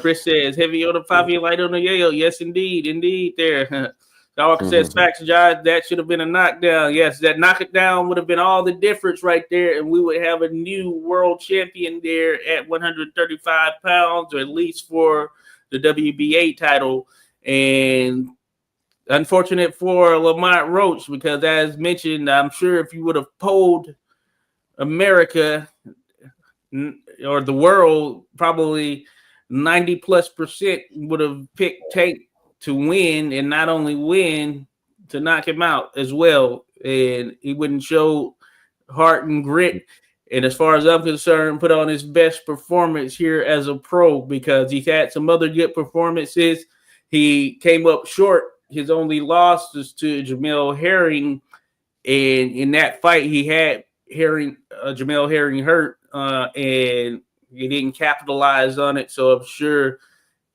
Chris says, heavy on the Papi, light on the Yayo. Yes, indeed there. Skywalker says, facts, Josh, that should have been a knockdown. Yes, that knockdown would have been all the difference right there, and we would have a new world champion there at 135 pounds, or at least for the WBA title. And unfortunate for Lamont Roach, because as mentioned, I'm sure if you would have polled America or the world, probably 90+% would have picked Tank to win, and not only win, to knock him out as well. And he wouldn't show heart and grit. And as far as I'm concerned, put on his best performance here as a pro, because he's had some other good performances. He came up short. His only loss was to Jamel Herring. And in that fight, he had Jamel Herring hurt, and he didn't capitalize on it. So I'm sure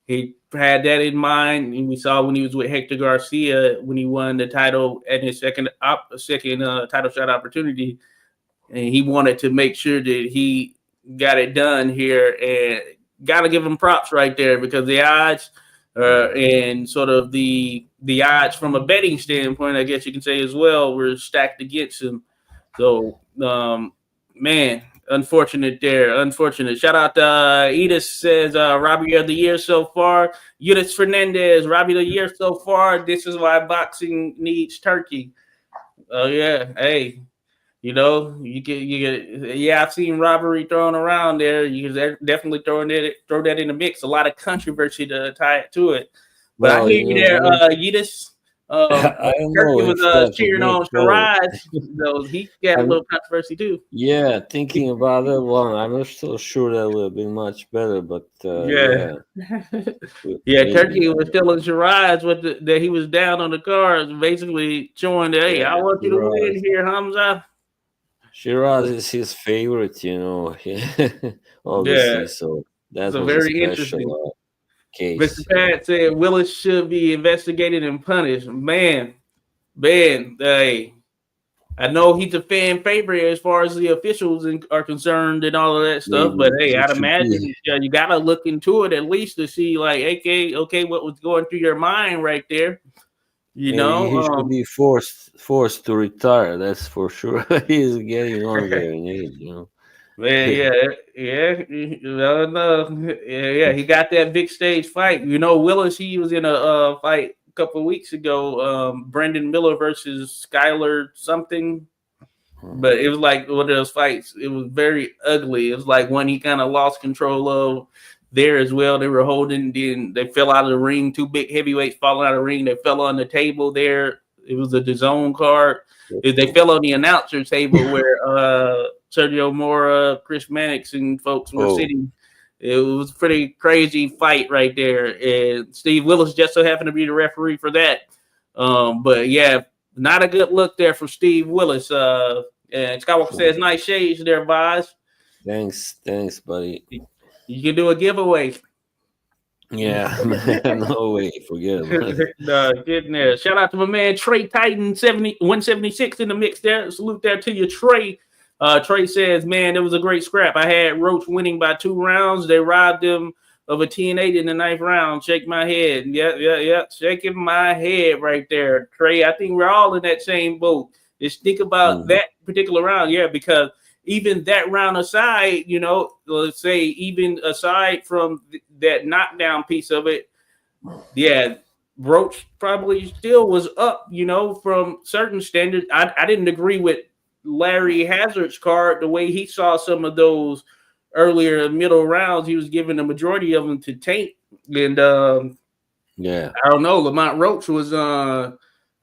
he had that in mind. And we saw when he was with Hector Garcia, when he won the title at his second title shot opportunity, and he wanted to make sure that he got it done here. And got to give him props right there, because the odds and sort of the odds from a betting standpoint, I guess you can say as well, were stacked against him. So, man, unfortunate there. Unfortunate. Shout out to Edith says, Robbie of the year so far. Eunice Fernandez, Robbie of the year so far. This is why boxing needs turkey. Oh, yeah. Hey, you get. Yeah, I've seen robbery thrown around there. You can definitely throw that in the mix. A lot of controversy to tie it to it. But I hear you there, Yidis. I don't Turkey know if was that's a cheering good on call. Shiraz. So he got a little controversy too. Yeah, thinking about that one, I'm not so sure that would have been much better, but Yeah. Yeah, maybe. Turkey was telling Shiraz that he was down on the cards, basically showing that, hey, I want you to win here, Hamza. Shiraz is his favorite, obviously. Yeah, So that so was a very interesting. special case. Mr. Pat said Willis should be investigated and punished. Man, hey, I know he's a fan favorite as far as the officials are concerned and all of that stuff, but hey, He I'd should imagine be. you got to look into it at least to see, like, okay, what was going through your mind right there, Maybe he should be forced to retire. That's for sure. He's getting on there in age. Man, yeah, no, yeah, he got that big stage fight. Willis, he was in a fight a couple of weeks ago, Brendan Miller versus Skylar something. But it was like one of those fights. It was very ugly. It was like one he kind of lost control of there as well. They were holding, then they fell out of the ring. Two big heavyweights falling out of the ring. They fell on the table there. It was a DAZN card. They fell on the announcer table where Sergio Mora, Chris Mannix, and folks were sitting. It was a pretty crazy fight right there. And Steve Willis just so happened to be the referee for that. But yeah, not a good look there from Steve Willis. And Skywalker says, nice shades there, Boz. Thanks, buddy. You can do a giveaway. Yeah, no way. Forget about it. Getting there. Shout out to my man Trey Titan 176 in the mix there. Salute there to you, Trey. Trey says, man, it was a great scrap. I had Roach winning by 2 rounds. They robbed him of a TN8 in the 9th round. Shake my head. Yeah. Shaking my head right there, Trey. I think we're all in that same boat. Just think about that particular round. Yeah, because even that round aside, let's say even aside from that knockdown piece of it, yeah, Roach probably still was up, from certain standards. I didn't agree with Larry Hazard's card, the way he saw some of those earlier middle rounds. He was giving the majority of them to Tank. And I don't know. Lamont Roach was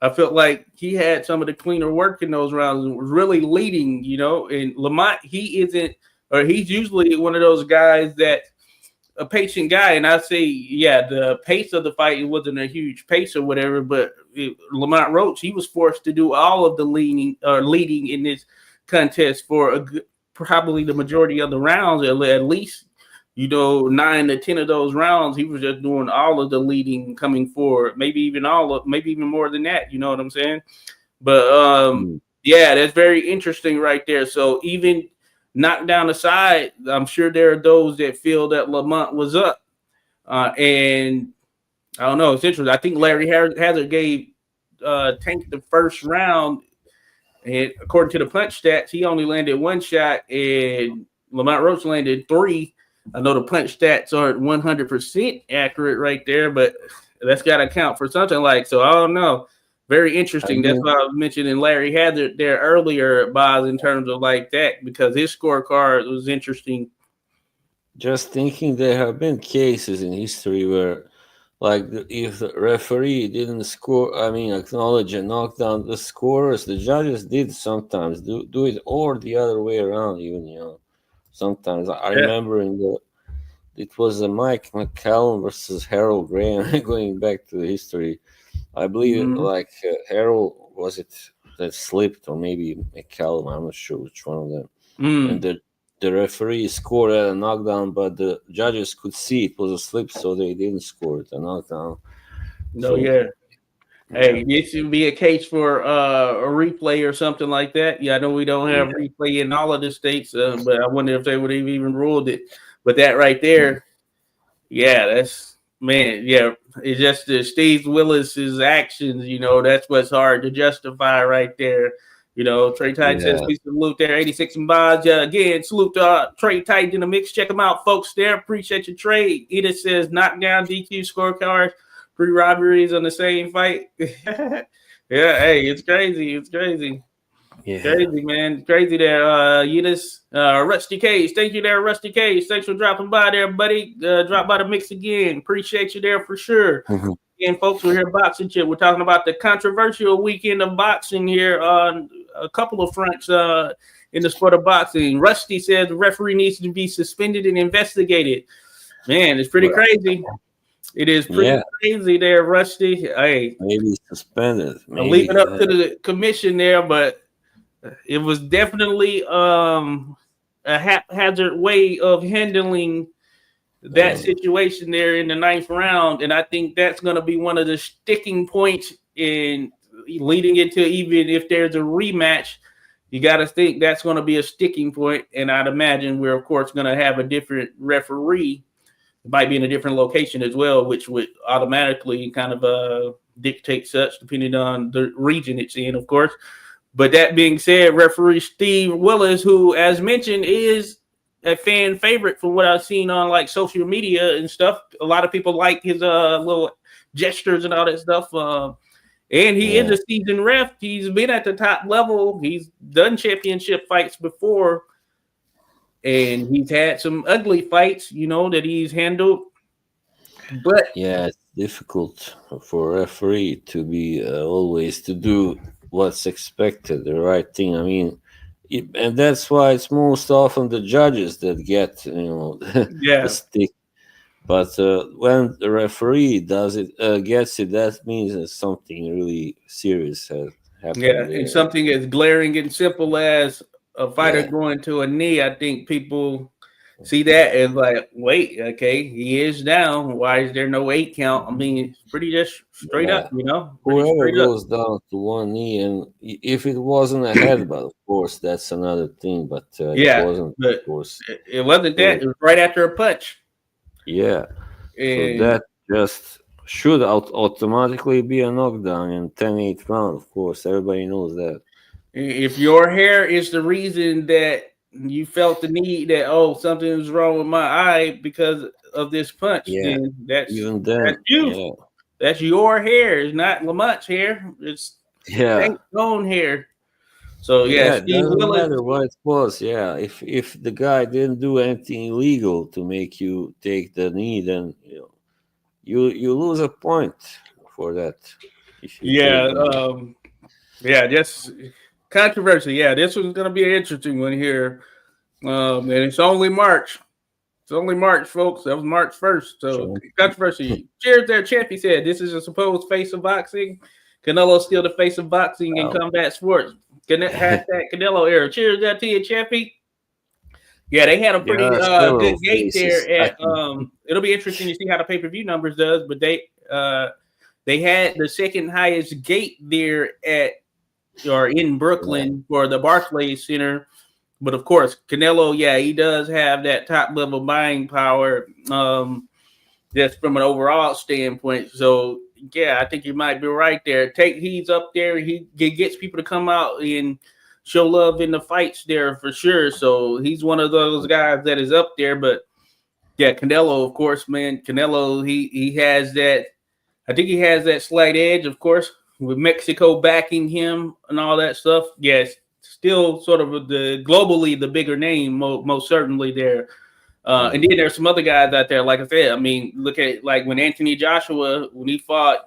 I felt like he had some of the cleaner work in those rounds and was really leading, and Lamont, he's usually one of those guys that a patient guy, and I say, the pace of the fight, it wasn't a huge pace or whatever, but Lamont Roach, he was forced to do all of the leading in this contest for probably the majority of the rounds, at least 9 to 10 of those rounds. He was just doing all of the leading coming forward, maybe even more than that. You know what I'm saying? But that's very interesting right there. So even knockdown aside, I'm sure there are those that feel that Lamont was up. And I don't know. It's interesting. I think Larry Hazard gave Tank the first round. And according to the punch stats, he only landed 1 shot and Lamont Roach landed 3. I know the punch stats aren't 100% accurate right there, but that's got to count for something like. So I don't know. Very interesting. That's why I was mentioning Larry Hazard there earlier, Boz, in terms of like that, because his scorecard was interesting. Just thinking, there have been cases in history where, like, if the referee didn't acknowledge and knock down the scorers, the judges did sometimes do it, or the other way around, even, sometimes. I remember it was a Mike McCallum versus Harold Graham, going back to the history. I believe Harold, was it that slipped, or maybe McCallum, I'm not sure which one of them. And the referee scored at a knockdown, but the judges could see it was a slip, so they didn't score it a knockdown. Hey, this should be a case for a replay or something like that. Yeah, I know we don't have replay in all of the states, but I wonder if they would have even ruled it. But that right there, that's, man, it's just Steve Willis's actions, that's what's hard to justify right there. Trey Titan says, please salute there, 86 and Boz. Again, salute to Trey Titan in the mix. Check them out, folks, there. Appreciate your trade. Edith says, knockdown, DQ, scorecards, 3 robberies on the same fight. Hey, it's crazy. It's crazy. Yeah. Crazy, man. Crazy there. Yidis, Rusty Cage. Thank you there, Rusty Cage. Thanks for dropping by there, buddy. Drop by the mix again. Appreciate you there for sure. Again, folks, we're here Boxing Chit. We're talking about the controversial weekend of boxing here on a couple of fronts in the sport of boxing. Rusty says the referee needs to be suspended and investigated. Man, it's pretty crazy. It is pretty crazy there, Rusty. Hey, maybe suspended. I'm leaving it up to the commission there, but it was definitely a haphazard way of handling that situation there in the 9th round, and I think that's going to be one of the sticking points in leading into, even if there's a rematch. You got to think that's going to be a sticking point, and I'd imagine we're of course going to have a different referee. It might be in a different location as well, which would automatically kind of dictate such, depending on the region it's in, of course. But that being said, referee Steve Willis, who, as mentioned, is a fan favorite from what I've seen on like social media and stuff. A lot of people like his little gestures and all that stuff. And he is a seasoned ref. He's been at the top level. He's done championship fights before. And he's had some ugly fights, that he's handled. But it's difficult for a referee to be always to do what's expected, the right thing. I mean, and that's why it's most often the judges that get, the stick. But when the referee does it, gets it, that means that something really serious has happened. And something as glaring and simple as a fighter going to a knee. I think people see that and like, wait, okay, he is down. Why is there no 8 count? I mean, it's pretty just straight up, Yeah. pretty Whoever straight up. goes down to one knee, and if it wasn't a headbutt, of course, that's another thing. But it Yeah, wasn't, of but course. it wasn't that. So It was right after a punch. yeah, so And that just should automatically be a knockdown in 10-8 round. Of course, everybody knows that. if your hair is the reason that you felt the need that something is wrong with my eye because of this punch, Yeah, then even that's then, you. yeah, That's your hair. It's not Lamont's hair. It's yeah. Tank's own hair. So yeah, Yeah, it Steve doesn't Willis. matter what it was. Yeah, if the guy didn't do anything illegal to make you take the knee, then you lose a point for that if you Yeah, take the knee. yeah, just controversy. Yeah, this one's gonna be an interesting one here. And it's only March. It's only March, folks. That was March 1st. So Sure. controversy. Cheers there, champ. He said this is a supposed face of boxing. Canelo still the face of boxing and Wow. combat sports. Hashtag Canelo era. Cheers there to you, Chappie. Yeah, they had a pretty Yeah, good several gate faces. there at it'll be interesting to see how the pay-per-view numbers does, but they had the second highest gate there at or in Yeah, Brooklyn for the Barclays Center. But of course, Canelo, yeah, he does have that top level buying power, just from an overall standpoint. So yeah, I think you might be right there. He's up there. He gets people to come out and show love in the fights there for sure. So he's one of those guys that is up there. But yeah, Canelo, of course, man, Canelo, he has that. I think he has that slight edge, of course, with Mexico backing him and all that stuff. Yes, still sort of the globally the bigger name, most certainly there. And then there's some other guys out there, like I said. I mean, look at like when Anthony Joshua when he fought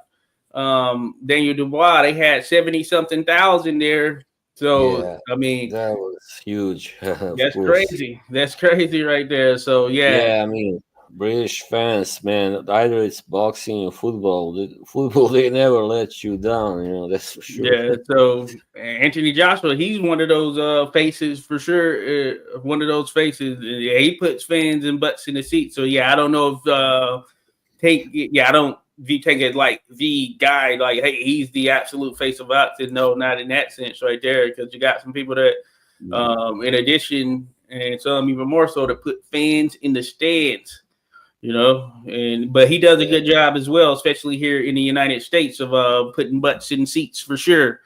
Daniel Dubois, they had 70 something thousand there. So yeah, I mean, that was huge, of that's course. crazy. That's crazy right there. So yeah, Yeah, I mean, British fans, man, either it's boxing or football. Football, they never let you down, that's for sure. yeah. So Anthony Joshua, he's one of those faces for sure. One of those faces. Yeah, he puts fans and butts in the seat. So yeah, I don't know if I don't view take it like the guy, like, hey, he's the absolute face of boxing. No, not in that sense right there, because you got some people that, in addition, and some even more so, to put fans in the stands. But he does a Yeah. good job as well, especially here in the United States, of putting butts in seats for sure.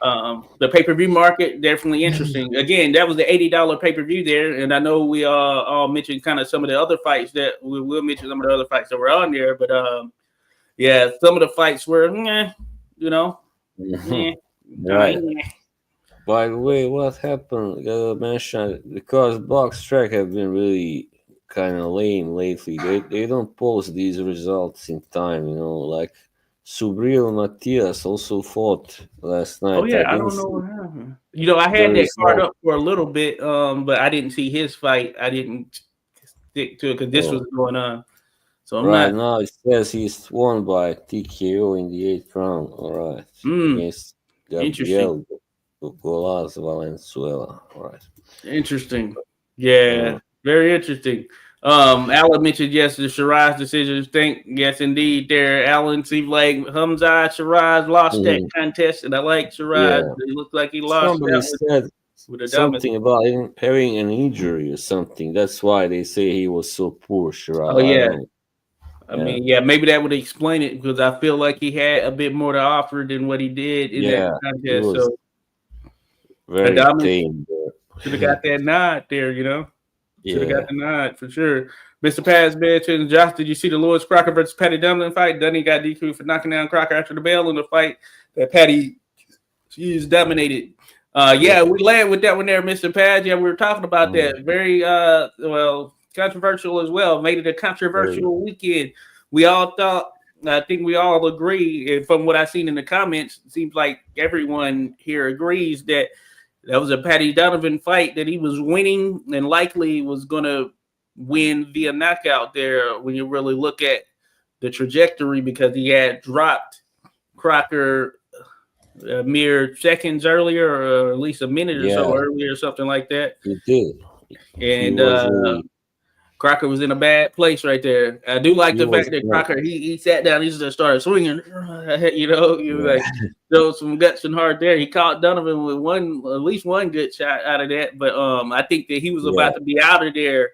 The pay-per-view market definitely interesting. Again, that was the $80 pay-per-view there, and I know we all mentioned kind of some of the other fights that we will mention some of the other fights that were on there, but yeah, some of the fights were, eh, Right. By the way, what happened? Gotta mention because box track have been really kind of lame lately. They don't post these results in time. Like Subriel Matias also fought last Oh night. I yeah, I didn't don't know see what happened. I the had that card result. up for a little bit, but I didn't see his fight. I didn't stick to it because this was Oh, going on. So I'm right not. now it says he's won by TKO in the 8th round. All right, Mm, against interesting. Gabriel Golas Valenzuela. All right. Interesting. Yeah, Uh, very interesting. Alan mentioned yes, the Shiraz decision. Think yes, indeed. There, Alan seemed like Hamza Shiraz lost that mhm, contest, and I like Shiraz. yeah. It looked like he lost Somebody that said with a dominant. something about him having an injury or something. That's why they say he was so poor, Shiraz. Oh I yeah, don't know. I Yeah, mean, yeah, maybe that would explain it because I feel like he had a bit more to offer than what he did in that yeah, he contest. was So a very dominant tame should have there. got that nod there. Should have got Yeah, the nod for sure. Mr. Paz mentioned, Josh, did you see the Lewis Crocker versus Paddy Donovan fight? Dunny got DQ'd for knocking down Crocker after the bell in the fight that Paddy dominated. yeah, Yeah, we landed with that one there, Mr. Paz. Yeah, we were talking about mm, that. Very controversial as well. Made it a very. controversial weekend. We all thought, I think we all agree, and from what I've seen in the comments, it seems like everyone here agrees that that was a Paddy Donovan fight that he was winning and likely was going to win via knockout there when you really look at the trajectory, because he had dropped Crocker a mere seconds earlier, or at least a minute or so Yeah, earlier, or something like that. he did. He And was really. Crocker was in a bad place right there. I do like He the fact was that not. Crocker he sat down, he just started swinging. You know, he was Yeah, like showed some guts and heart there. He caught Donovan with at least one good shot out of that. But I think that he was yeah, about to be out of there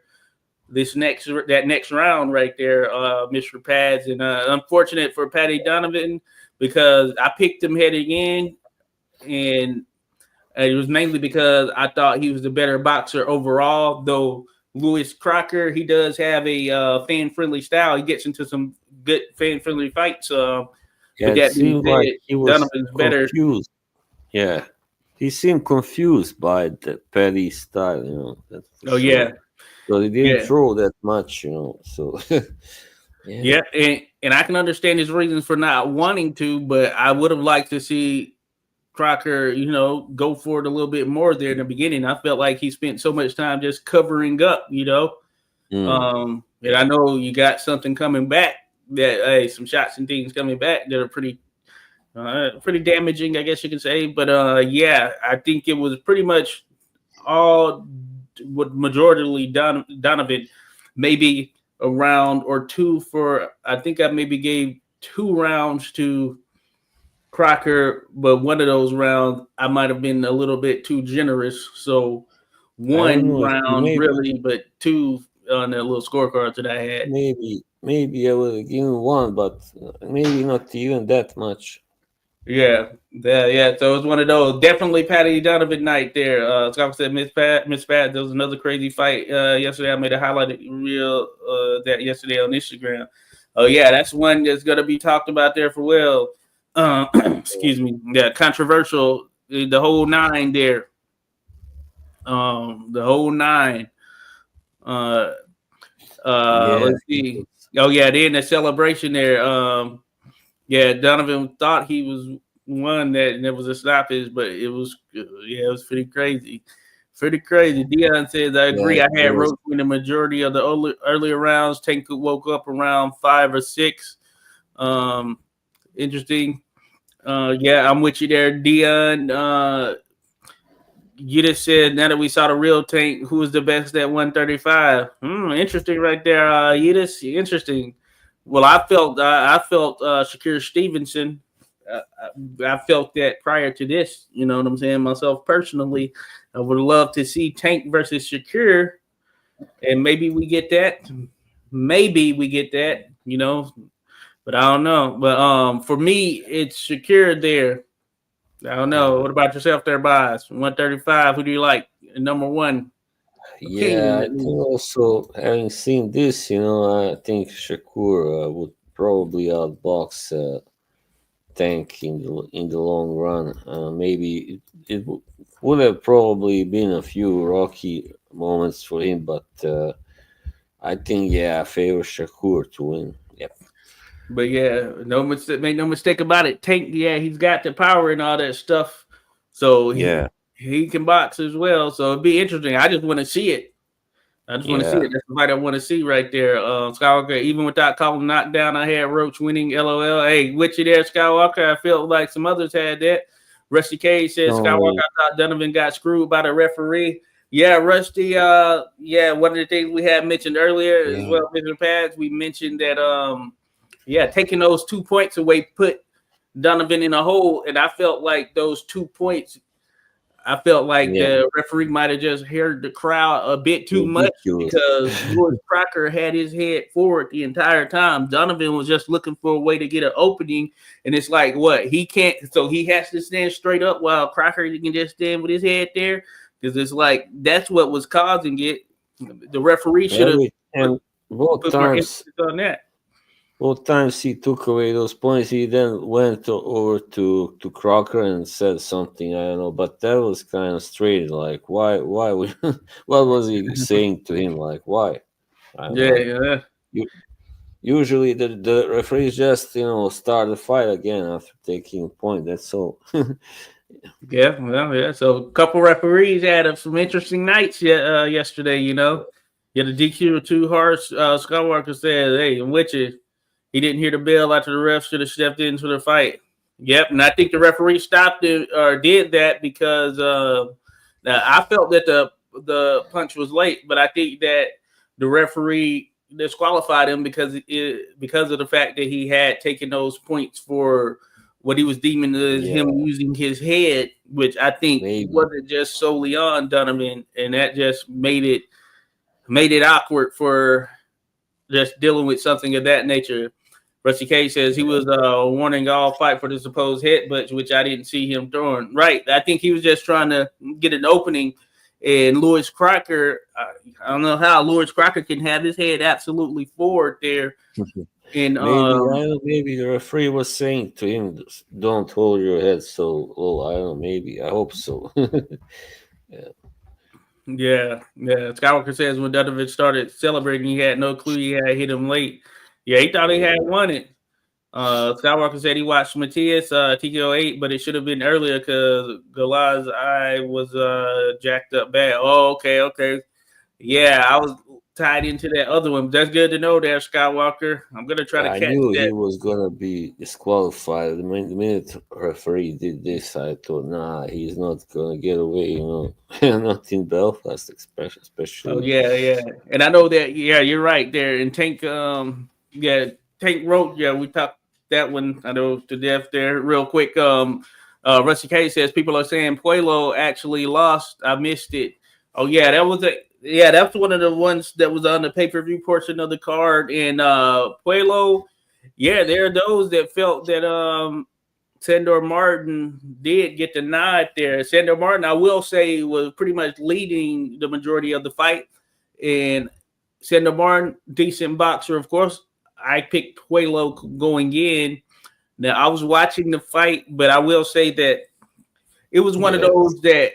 that next round right there, Mr. Pads, and unfortunate for Paddy Donovan because I picked him heading in, and it was mainly because I thought he was the better boxer overall. Though Lewis Crocker, he does have a fan friendly style. He gets into some good fan friendly fights. yeah. With It that being seemed like said, he was Donovan's better. confused. Yeah, he seemed confused by the Paddy style. That's for Oh yeah, sure. So he didn't yeah. throw that much. So yeah, Yeah, and I can understand his reasons for not wanting to, but I would have liked to see Crocker, go for it a little bit more there in the beginning. I felt like he spent so much time just covering up. mm, And I know you got something coming back that some shots and things coming back that are pretty damaging, I guess you can say. But yeah, I think it was pretty much all with majority Donovan, maybe a round or two for. I think I maybe gave 2 rounds to Crocker, but one of those rounds I might have been a little bit too generous. So I don't one know if round really, but two on that little scorecard that I had. maybe I would have given one, but maybe not even that much. Yeah. So it was one of those. Definitely Paddy Donovan night there. Scott said, Miss Pat. There was another crazy fight yesterday. I made a highlighted reel that yesterday on Instagram. Oh yeah, that's one that's gonna be talked about there for well. Excuse me. Yeah, controversial. The whole nine there. The whole nine. Uh, Yeah, let's see. Oh yeah, then the celebration there. Yeah, Donovan thought he was one that and there was a stoppage, but it was it was pretty crazy. Pretty crazy. Dion says, I yeah, agree. I it had was. Roach in the majority of the earlier rounds. Tank woke up around 5 or 6. Um, interesting. Yeah, I'm with you there, Dion. You just said now that we saw the real Tank, who was the best at 135? Interesting, right there. You just interesting. Well, I felt Shakir Stevenson. I felt that prior to this. You know what I'm saying? Myself personally, I would love to see Tank versus Shakir, and maybe we get that. Maybe we get that. But I don't know. But for me, it's Shakir there. I don't know. What about yourself there, Boz? 135. Who do you like? Number one Yeah, opinion, I at think least. also having seen this, I think Shakur would probably outbox Tank in the long run. Maybe it would have probably been a few rocky moments for him, but I think I favor Shakur to win. Yep. But yeah, no mistake, make no mistake about it. Tank, yeah, he's got the power and all that stuff. So Yeah. he can box as well. So it'd be interesting. I just want to see it. I just want to see Yeah. it. That's the fight I want to see right there. Skywalker, even without calling knockdown, I had Roach winning. LOL. Hey, with you there, Skywalker. I felt like some others had that. Rusty Cage says Skywalker. No. I thought Donovan got screwed by the referee. Yeah, Rusty. Yeah, one of the things we had mentioned earlier as Yeah. well, Mr. Pads. We mentioned that taking those 2 points away put Donovan in a hole, and I felt like those 2 points. I felt like Yeah. the referee might have just heard the crowd a bit too much Ridiculous. because Lewis Crocker had his head forward the entire time. Donovan was just looking for a way to get an opening, and it's like what he can't. So he has to stand straight up while Crocker can just stand with his head there because it's like that's what was causing it. The referee should have And both put more times emphasis on that. Both times he took away those points, he then went over to Crocker and said something. I don't know, but that was kind of straight. Like, why would, what was he saying to him? Like, why? I don't Yeah, know. yeah. You, Usually the referees just start the fight again after taking a point. That's all. Yeah, well, yeah. So a couple referees had some interesting nights yesterday. Yeah, the DQ too harsh. Skywalker said, "Hey, I'm with you." He didn't hear the bell after the ref should have stepped into the fight. Yep, and I think the referee stopped it or did that because I felt that the punch was late, but I think that the referee disqualified him because of the fact that he had taken those points for what he was deeming as him using his head, which I think wasn't just solely on Donovan, and that just made it awkward for just dealing with something of that nature. Rusty K says he was warning all fight for the supposed headbutts, which I didn't see him throwing. Right. I think he was just trying to get an opening. And Louis Crocker, I don't know how Louis Crocker can have his head absolutely forward there. And maybe the referee was saying to him, "Don't hold your head so low." I don't know. Maybe I hope so. Yeah. Skywalker says when Donovan started celebrating, he had no clue he had hit him late. Yeah, he thought he had won it. Skywalker said he watched Matias TKO 8, but it should have been earlier because Galad's eye was jacked up bad. Oh, okay. Yeah, I was tied into that other one. That's good to know there, Skywalker. I'm going to try to catch that. I knew he was going to be disqualified. The minute referee did this, I thought, nah, he's not going to get away, not in Belfast especially. Oh, yeah. And I know that, you're right there. And Tank Roach, we talked that one, I know, to death there. Real quick, Rusty K says people are saying Puello actually lost. I missed it. Oh, yeah, that's one of the ones that was on the pay-per-view portion of the card. And Puello, there are those that felt that Sandor Martin did get the nod there. Sandor Martin, I will say, was pretty much leading the majority of the fight. And Sandor Martin, decent boxer, of course. I picked Puello going in. Now, I was watching the fight, but I will say that it was one of those that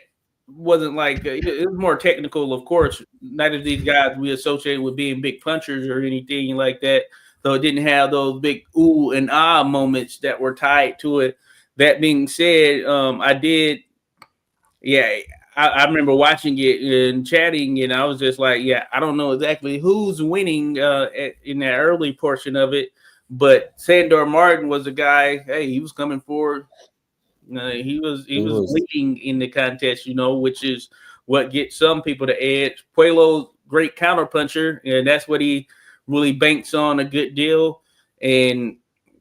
wasn't like it was more technical, of course. Neither of these guys we associate with being big punchers or anything like that. So it didn't have those big ooh and ah moments that were tied to it. That being said, I remember watching it and chatting, and I was just like, I don't know exactly who's winning in that early portion of it, but Sandor Martin was a guy. Hey, he was coming forward. He was leading in the contest, which is what gets some people the edge. Puello's great counterpuncher, and that's what he really banks on a good deal. And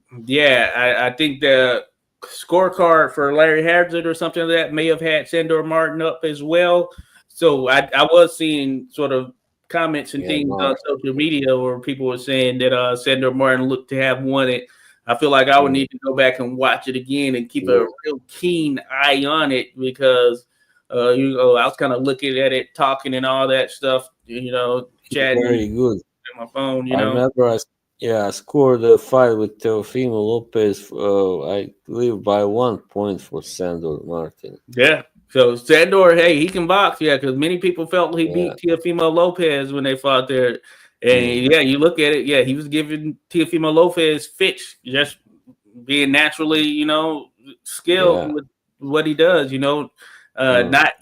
I think the scorecard for Larry Hazard or something like that may have had Sandor Martin up as well. So I was seeing sort of comments and things on social media where people were saying that Sandor Martin looked to have won it. I feel like I would need to go back and watch it again and keep a real keen eye on it because I was kind of looking at it, talking and all that stuff, chatting. Very good. On my phone, I remember I scored a fight with Teofimo Lopez, I believe by 1 point for Sandor Martin. Yeah. So Sandor, hey, he can box, because many people felt he beat Teofimo Lopez when they fought there. And you look at it, he was giving Teofimo Lopez fits, just being naturally, skilled with what he does, not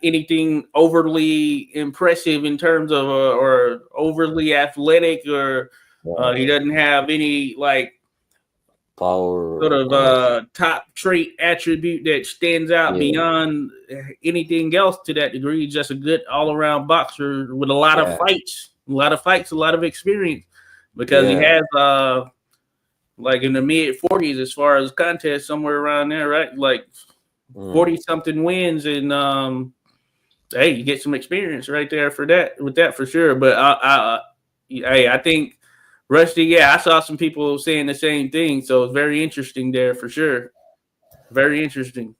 anything overly impressive in terms of or overly athletic or he doesn't have any like power sort of top trait attribute that stands out beyond anything else to that degree. He's just a good all-around boxer with a lot of fights, a lot of experience because he has like in the mid 40s as far as contests, somewhere around there, right? Like 40 something wins and hey, you get some experience right there for sure. But I think Rusty, I saw some people saying the same thing, so it's very interesting there for sure. Very interesting.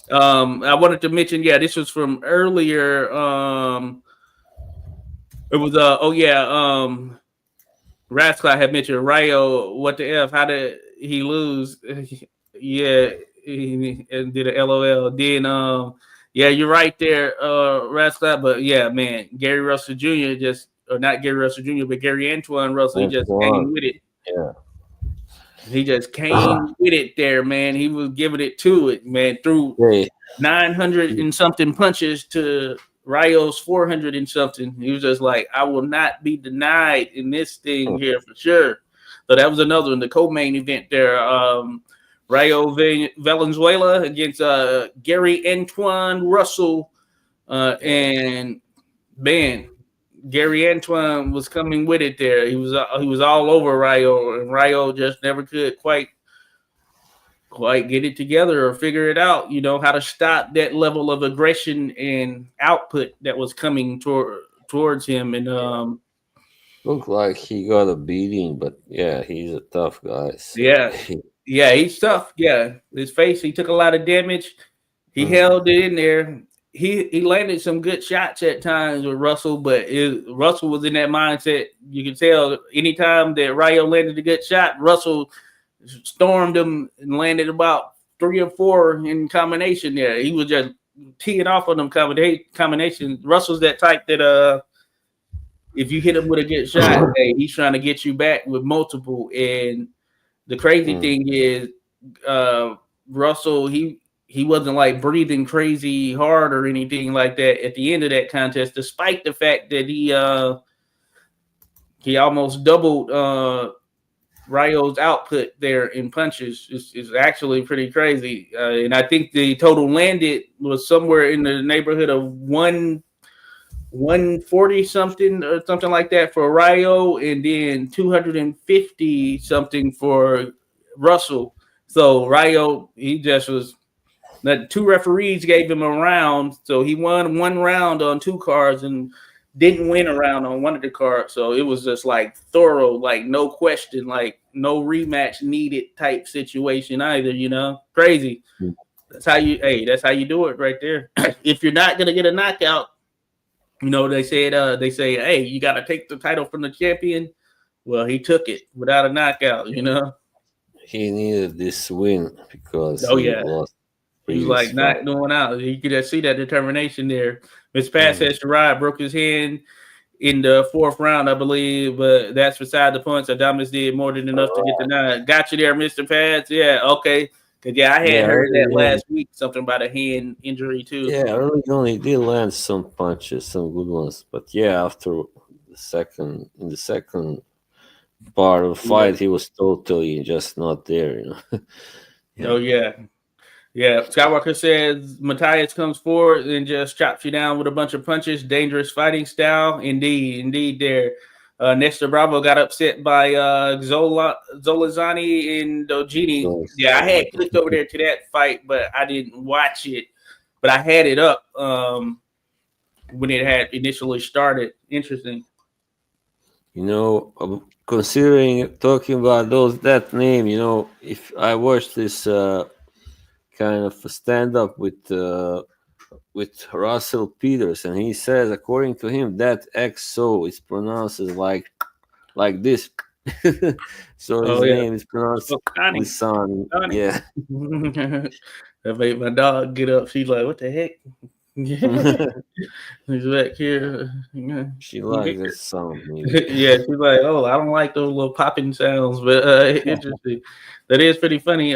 I wanted to mention, this was from earlier. It was Rasclot had mentioned Rayo. What the F? How did he lose? He did a LOL. Then you're right there, Rasclot. But man, Gary Russell Jr. not Gary Russell Jr., but Gary Antoine Russell, he just came with it. Yeah. He just came with it there, man. He was giving it to it, man, through 900 and something punches to Rayo's 400 and something. He was just like, I will not be denied in this thing here for sure. So that was another one, the co-main event there. Rayo Valenzuela against Gary Antoine Russell. And man, Gary Antoine was coming with it there. He was all over Rayo, and Rayo just never could quite get it together or figure it out. How to stop that level of aggression and output that was coming towards him. And Looked like he got a beating, but yeah, he's a tough guy. So yeah, yeah, he's tough. Yeah, his face, he took a lot of damage. He held it in there. He landed some good shots at times with Russell, but Russell was in that mindset. You can tell anytime that Rayo landed a good shot, Russell stormed him and landed about 3 or 4 in combination there. He was just teeing off on them combinations. Russell's that type that if you hit him with a good shot, hey, he's trying to get you back with multiple. And the crazy thing is, Russell, he wasn't like breathing crazy hard or anything like that at the end of that contest, despite the fact that he almost doubled Rayo's output there in punches. Is actually pretty crazy. And I think the total landed was somewhere in the neighborhood of 140 something or something like that for Rayo, and then 250 something for Russell. So Rayo, he just was. The 2 referees gave him a round, so he won 1 round on 2 cards and didn't win a round on 1 of the cards. So it was just like thorough, like no question, like no rematch needed type situation either. Crazy. That's how you do it right there. If you're not gonna get a knockout, they say, hey, you got to take the title from the champion. Well, he took it without a knockout. he needed this win because he lost. He was like not going out. You could just see that determination there. Miss Pat says Sherrod broke his hand in the 4th round, I believe, but that's beside the point. Adamas did more than enough to get the 9. Got you there, Mr. Pads. Yeah, okay. Because, I had heard that last week, something about a hand injury, too. Yeah, early on he did land some punches, some good ones. But, after in the second part of the fight, he was totally just not there, Oh, yeah. Yeah, Skywalker says Matthias comes forward and just chops you down with a bunch of punches. Dangerous fighting style. Indeed there. Nestor Bravo got upset by Zolazani and Dogini. Yeah, I had clicked over there to that fight, but I didn't watch it. But I had it up when it had initially started. Interesting. Considering talking about that name, if I watched this kind of a stand-up with Russell Peters, and he says, according to him, that XO is pronounced as like this. So his name is pronounced Lisani. Yeah. That made my dog get up. She's like, what the heck? He's back here. She likes that sound. Yeah, she's like, oh, I don't like those little popping sounds, but interesting. That is pretty funny.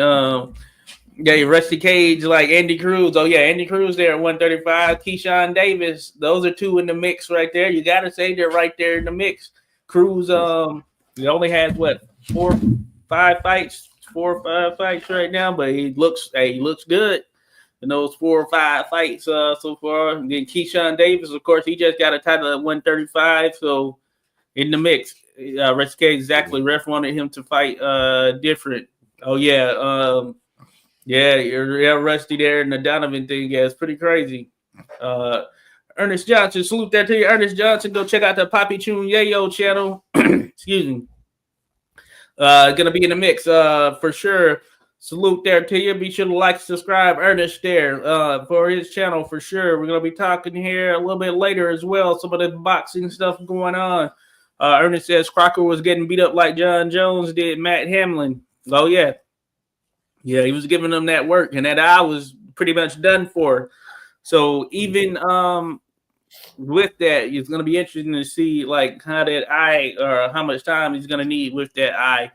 Yeah, Rusty Cage, like Andy Cruz. Oh, yeah, Andy Cruz there at 135. Keyshawn Davis. Those are 2 in the mix right there. You got to say they're right there in the mix. Cruz, he only has, 4 or 5 fights right now, but he looks good in those 4 or 5 fights so far. And then Keyshawn Davis, of course, he just got a title at 135, so in the mix. Rusty Cage, exactly. Ref wanted him to fight different. Oh, yeah. Yeah, Rusty there and the Donovan thing. Yeah, it's pretty crazy. Ernest Johnson, salute that to you. Ernest Johnson, go check out the Poppy Tune Yayo channel. Excuse me. Gonna be in the mix for sure. Salute there to you. Be sure to like, subscribe, Ernest there for his channel for sure. We're gonna be talking here a little bit later as well. Some of the boxing stuff going on. Ernest says Crocker was getting beat up like John Jones did Matt Hamlin. Oh yeah. Yeah, he was giving them that work, and that eye was pretty much done for. So even with that, it's going to be interesting to see like how that eye or how much time he's going to need with that eye.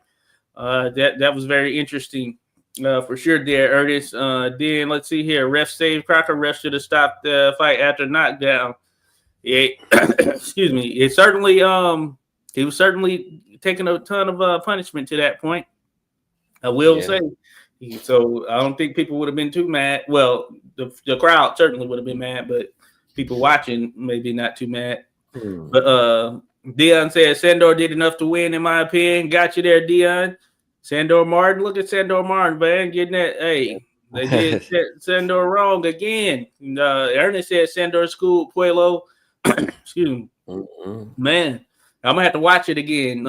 That was very interesting for sure there, Ernest. Then let's see here. Ref saved Crocker. Ref should have stopped the fight after knockdown. Excuse me. It certainly he was certainly taking a ton of punishment to that point. I will say. So I don't think people would have been too mad. Well, the crowd certainly would have been mad, but people watching maybe not too mad. Hmm. But Dion said Sandor did enough to win, in my opinion. Got you there, Dion. Sandor Martin, look at Sandor Martin, man, getting that. Hey, they did Sandor wrong again. Ernest said Sandor schooled Puello. Excuse me, Mhm. man. I'm gonna have to watch it again.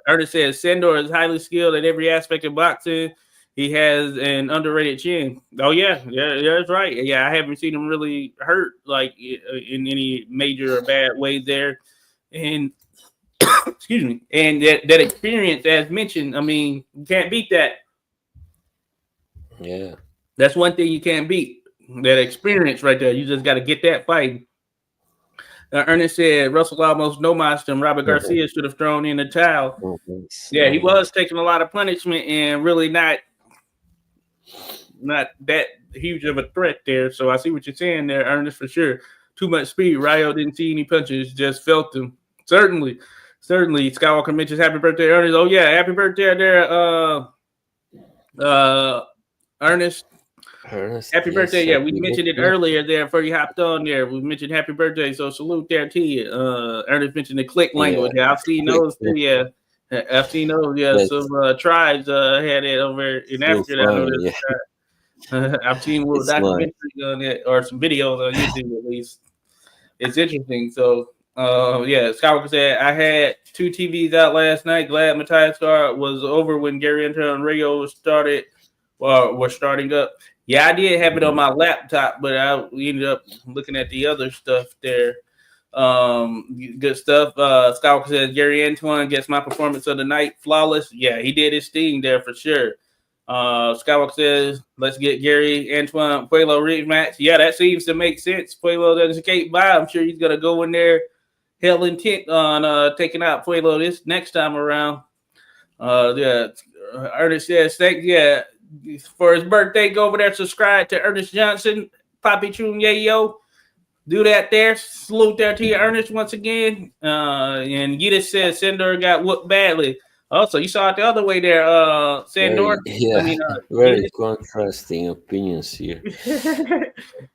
Ernest says Sandor is highly skilled at every aspect of boxing. He has an underrated chin. Oh yeah, that's right. Yeah, I haven't seen him really hurt like in any major or bad way there. And excuse me, and that experience, as mentioned, I mean, you can't beat that. Yeah. That's one thing you can't beat. That experience right there. You just got to get that fight. Ernest said Russell almost no monster. Robert Garcia should have thrown in the towel. Nice, Yeah, he was nice. taking a lot of punishment and really not that huge of a threat there. So I see what you're saying there, Ernest, for sure. Too much speed. Ryo didn't see any punches, just felt them. Certainly. Skywalker mentions happy birthday, Ernest. Oh yeah, happy birthday there, uh Ernest. Ernest, Happy birthday. yes, Yeah, we happy mentioned it birthday. earlier there before you hopped on there. We mentioned happy birthday. So salute there to you. Ernest mentioned the click Yeah. language. Yeah, I've seen those too. Yeah. I've seen those. Yeah, some That's tribes had it over in still Africa. I know funny. there's Yeah, I've seen little it's nice. documentaries on it or some videos on YouTube at least. It's interesting. So yeah, Skywalker said I had two TVs out last night. Glad Matthias card was over when Gary Anton Radio started was starting up. Yeah, I did have it on my laptop, but I ended up looking at the other stuff there. Good stuff. Skywalker says Gary Antoine gets my performance of the night flawless. Yeah, he did his thing there for sure. Skywalker says, let's get Gary Antoine Puello rematch. Yeah, that seems to make sense. Puello doesn't escape by. I'm sure he's gonna go in there hell intent on taking out Puello this next time around. Yeah, Ernest says, thank yeah, for his birthday, go over there, subscribe to Ernest Johnson, Poppy Chun Yayo. Do that there. Salute there to you, Ernest, once again. And Gita says Sandor got whooped badly. Also, you saw it the other way there, Sandor. Very, I yeah, mean, very contrasting opinions here.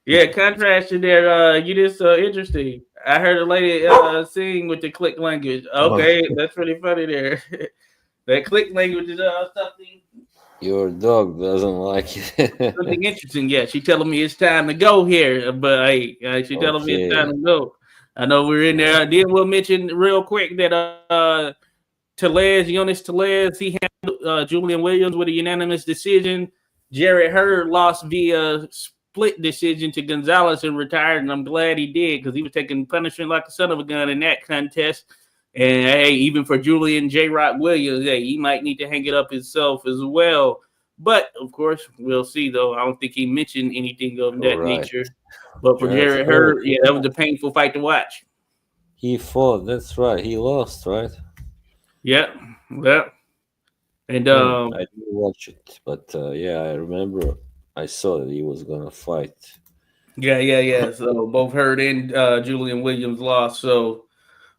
yeah, contrasting there. You just interesting. I heard a lady sing with the click language. Oh, Okay, that's pretty funny there. That click language is your dog doesn't like it. something interesting. Yeah, she telling me it's time to go here, but hey, she telling me it's time Okay. to go. I know we're in there. Then we'll mention real quick that Jonas Telez, he handled Julian Williams with a unanimous decision. Jarrett Hurd lost via split decision to Gonzalez and retired, and I'm glad he did because he was taking punishment like a son of a gun in that contest. And hey, even for Julian J. Rock Williams, hey, he might need to hang it up himself as well. But of course, we'll see. Though I don't think he mentioned anything of All that right. nature. But for Jared Jarrett Hurd, Hurd, yeah, that was a painful fight to watch. he fought. That's right. He lost, right? Yeah, yeah. And I didn't watch it, but yeah, I remember. I saw that he was gonna fight. yeah. So both Hurd and Julian Williams lost. So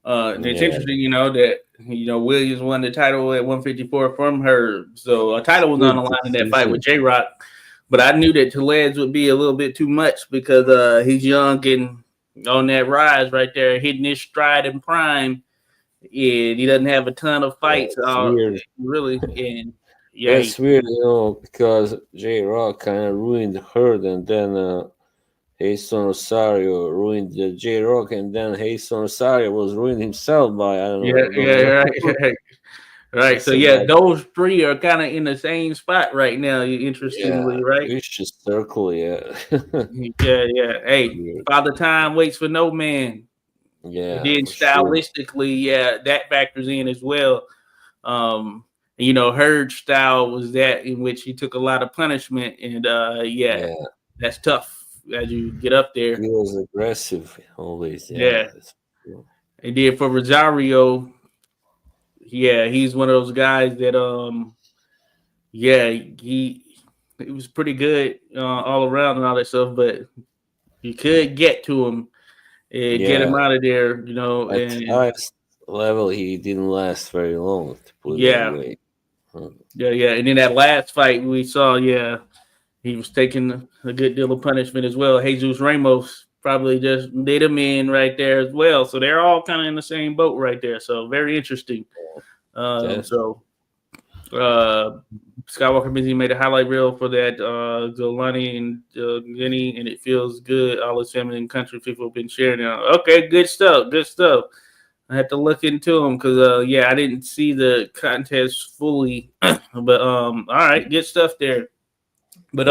it's Yeah, interesting, that Williams won the title at 154 from Hurd. So a title was on split the line in that fight with decision. J Rock. But I knew that Tellez would be a little bit too much because he's young and on that rise right there, hitting his stride in prime. And he doesn't have a ton of Yeah, fights, it's weird. really. And yeah, That's weird, because J Rock kind of ruined Hurt, and then Jason Rosario ruined J Rock, and then Jason Rosario was ruined himself by I don't know, don't know. right. Right. So It's a yeah, bad, those three are kind of in the same spot right now. yeah, Interestingly, right? vicious circle, yeah. Yeah. Hey, Weird. Father Time waits for no man. And Yeah, then for sure. stylistically, yeah, that factors in as well. Herd's style was that in which he took a lot of punishment, and yeah, Yeah, that's tough as you get up there. he was aggressive always. Yeah, Yeah, that's true. and then for Rosario, yeah, he's one of those guys that yeah, he was pretty good all around and all that stuff, but you could get to him and get him Yeah, out of there, at and highest level, he didn't last very long, to put it that yeah, way. Hmm. yeah. And then that last fight we saw, yeah, he was taking a good deal of punishment as well. Jesus Ramos. probably just did him in right there as well. So they're all kind of in the same boat right there. So very interesting. That, So Skywalker Busy made a highlight reel for that Zolani and Guinea, and it feels good. All his family and country people have been sharing it. Okay, good stuff. Good stuff. I had to look into them because yeah, I didn't see the contest fully, but all right, good stuff there. But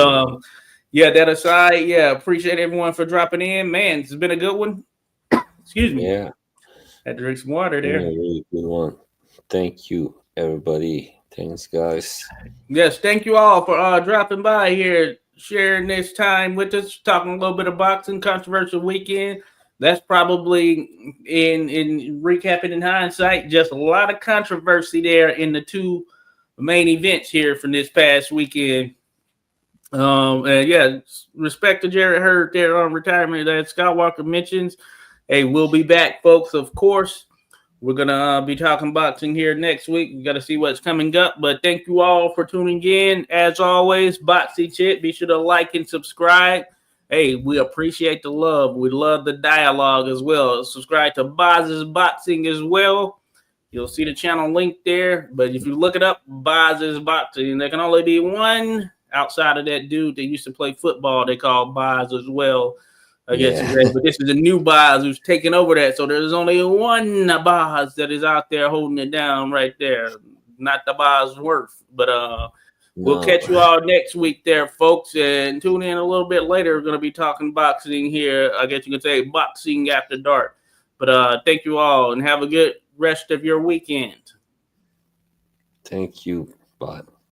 yeah, that aside, yeah, appreciate everyone for dropping in. Man, it's been a good one. Excuse me. yeah, Had to drink some water been a there. really good one. Thank you, everybody. Thanks, guys. Yes, thank you all for dropping by here, sharing this time with us, talking a little bit of boxing, controversial weekend. That's probably in recapping in hindsight, just a lot of controversy there in the two main events here from this past weekend. And yeah, respect to Jared Hurd there on retirement that Scott Walker mentions. Hey, we'll be back, folks, of course. We're going to be talking boxing here next week. We got to see what's coming up. But thank you all for tuning in. As always, Boxing Chit, be sure to like and subscribe. Hey, we appreciate the love. We love the dialogue as well. Subscribe to Boz's Boxing as well. You'll see the channel link there. But if you look it up, Boz's Boxing, there can only be one outside of that dude that used to play football they call Boz as well. I guess, but this is a new Boz who's taking over that. So there's only one Boz that is out there holding it down right there. Not the Boz worth. But we'll catch you all next week there, folks. And tune in a little bit later. We're going to be talking boxing here. I guess you can say boxing after dark. But thank you all and have a good rest of your weekend. Thank you. Bye.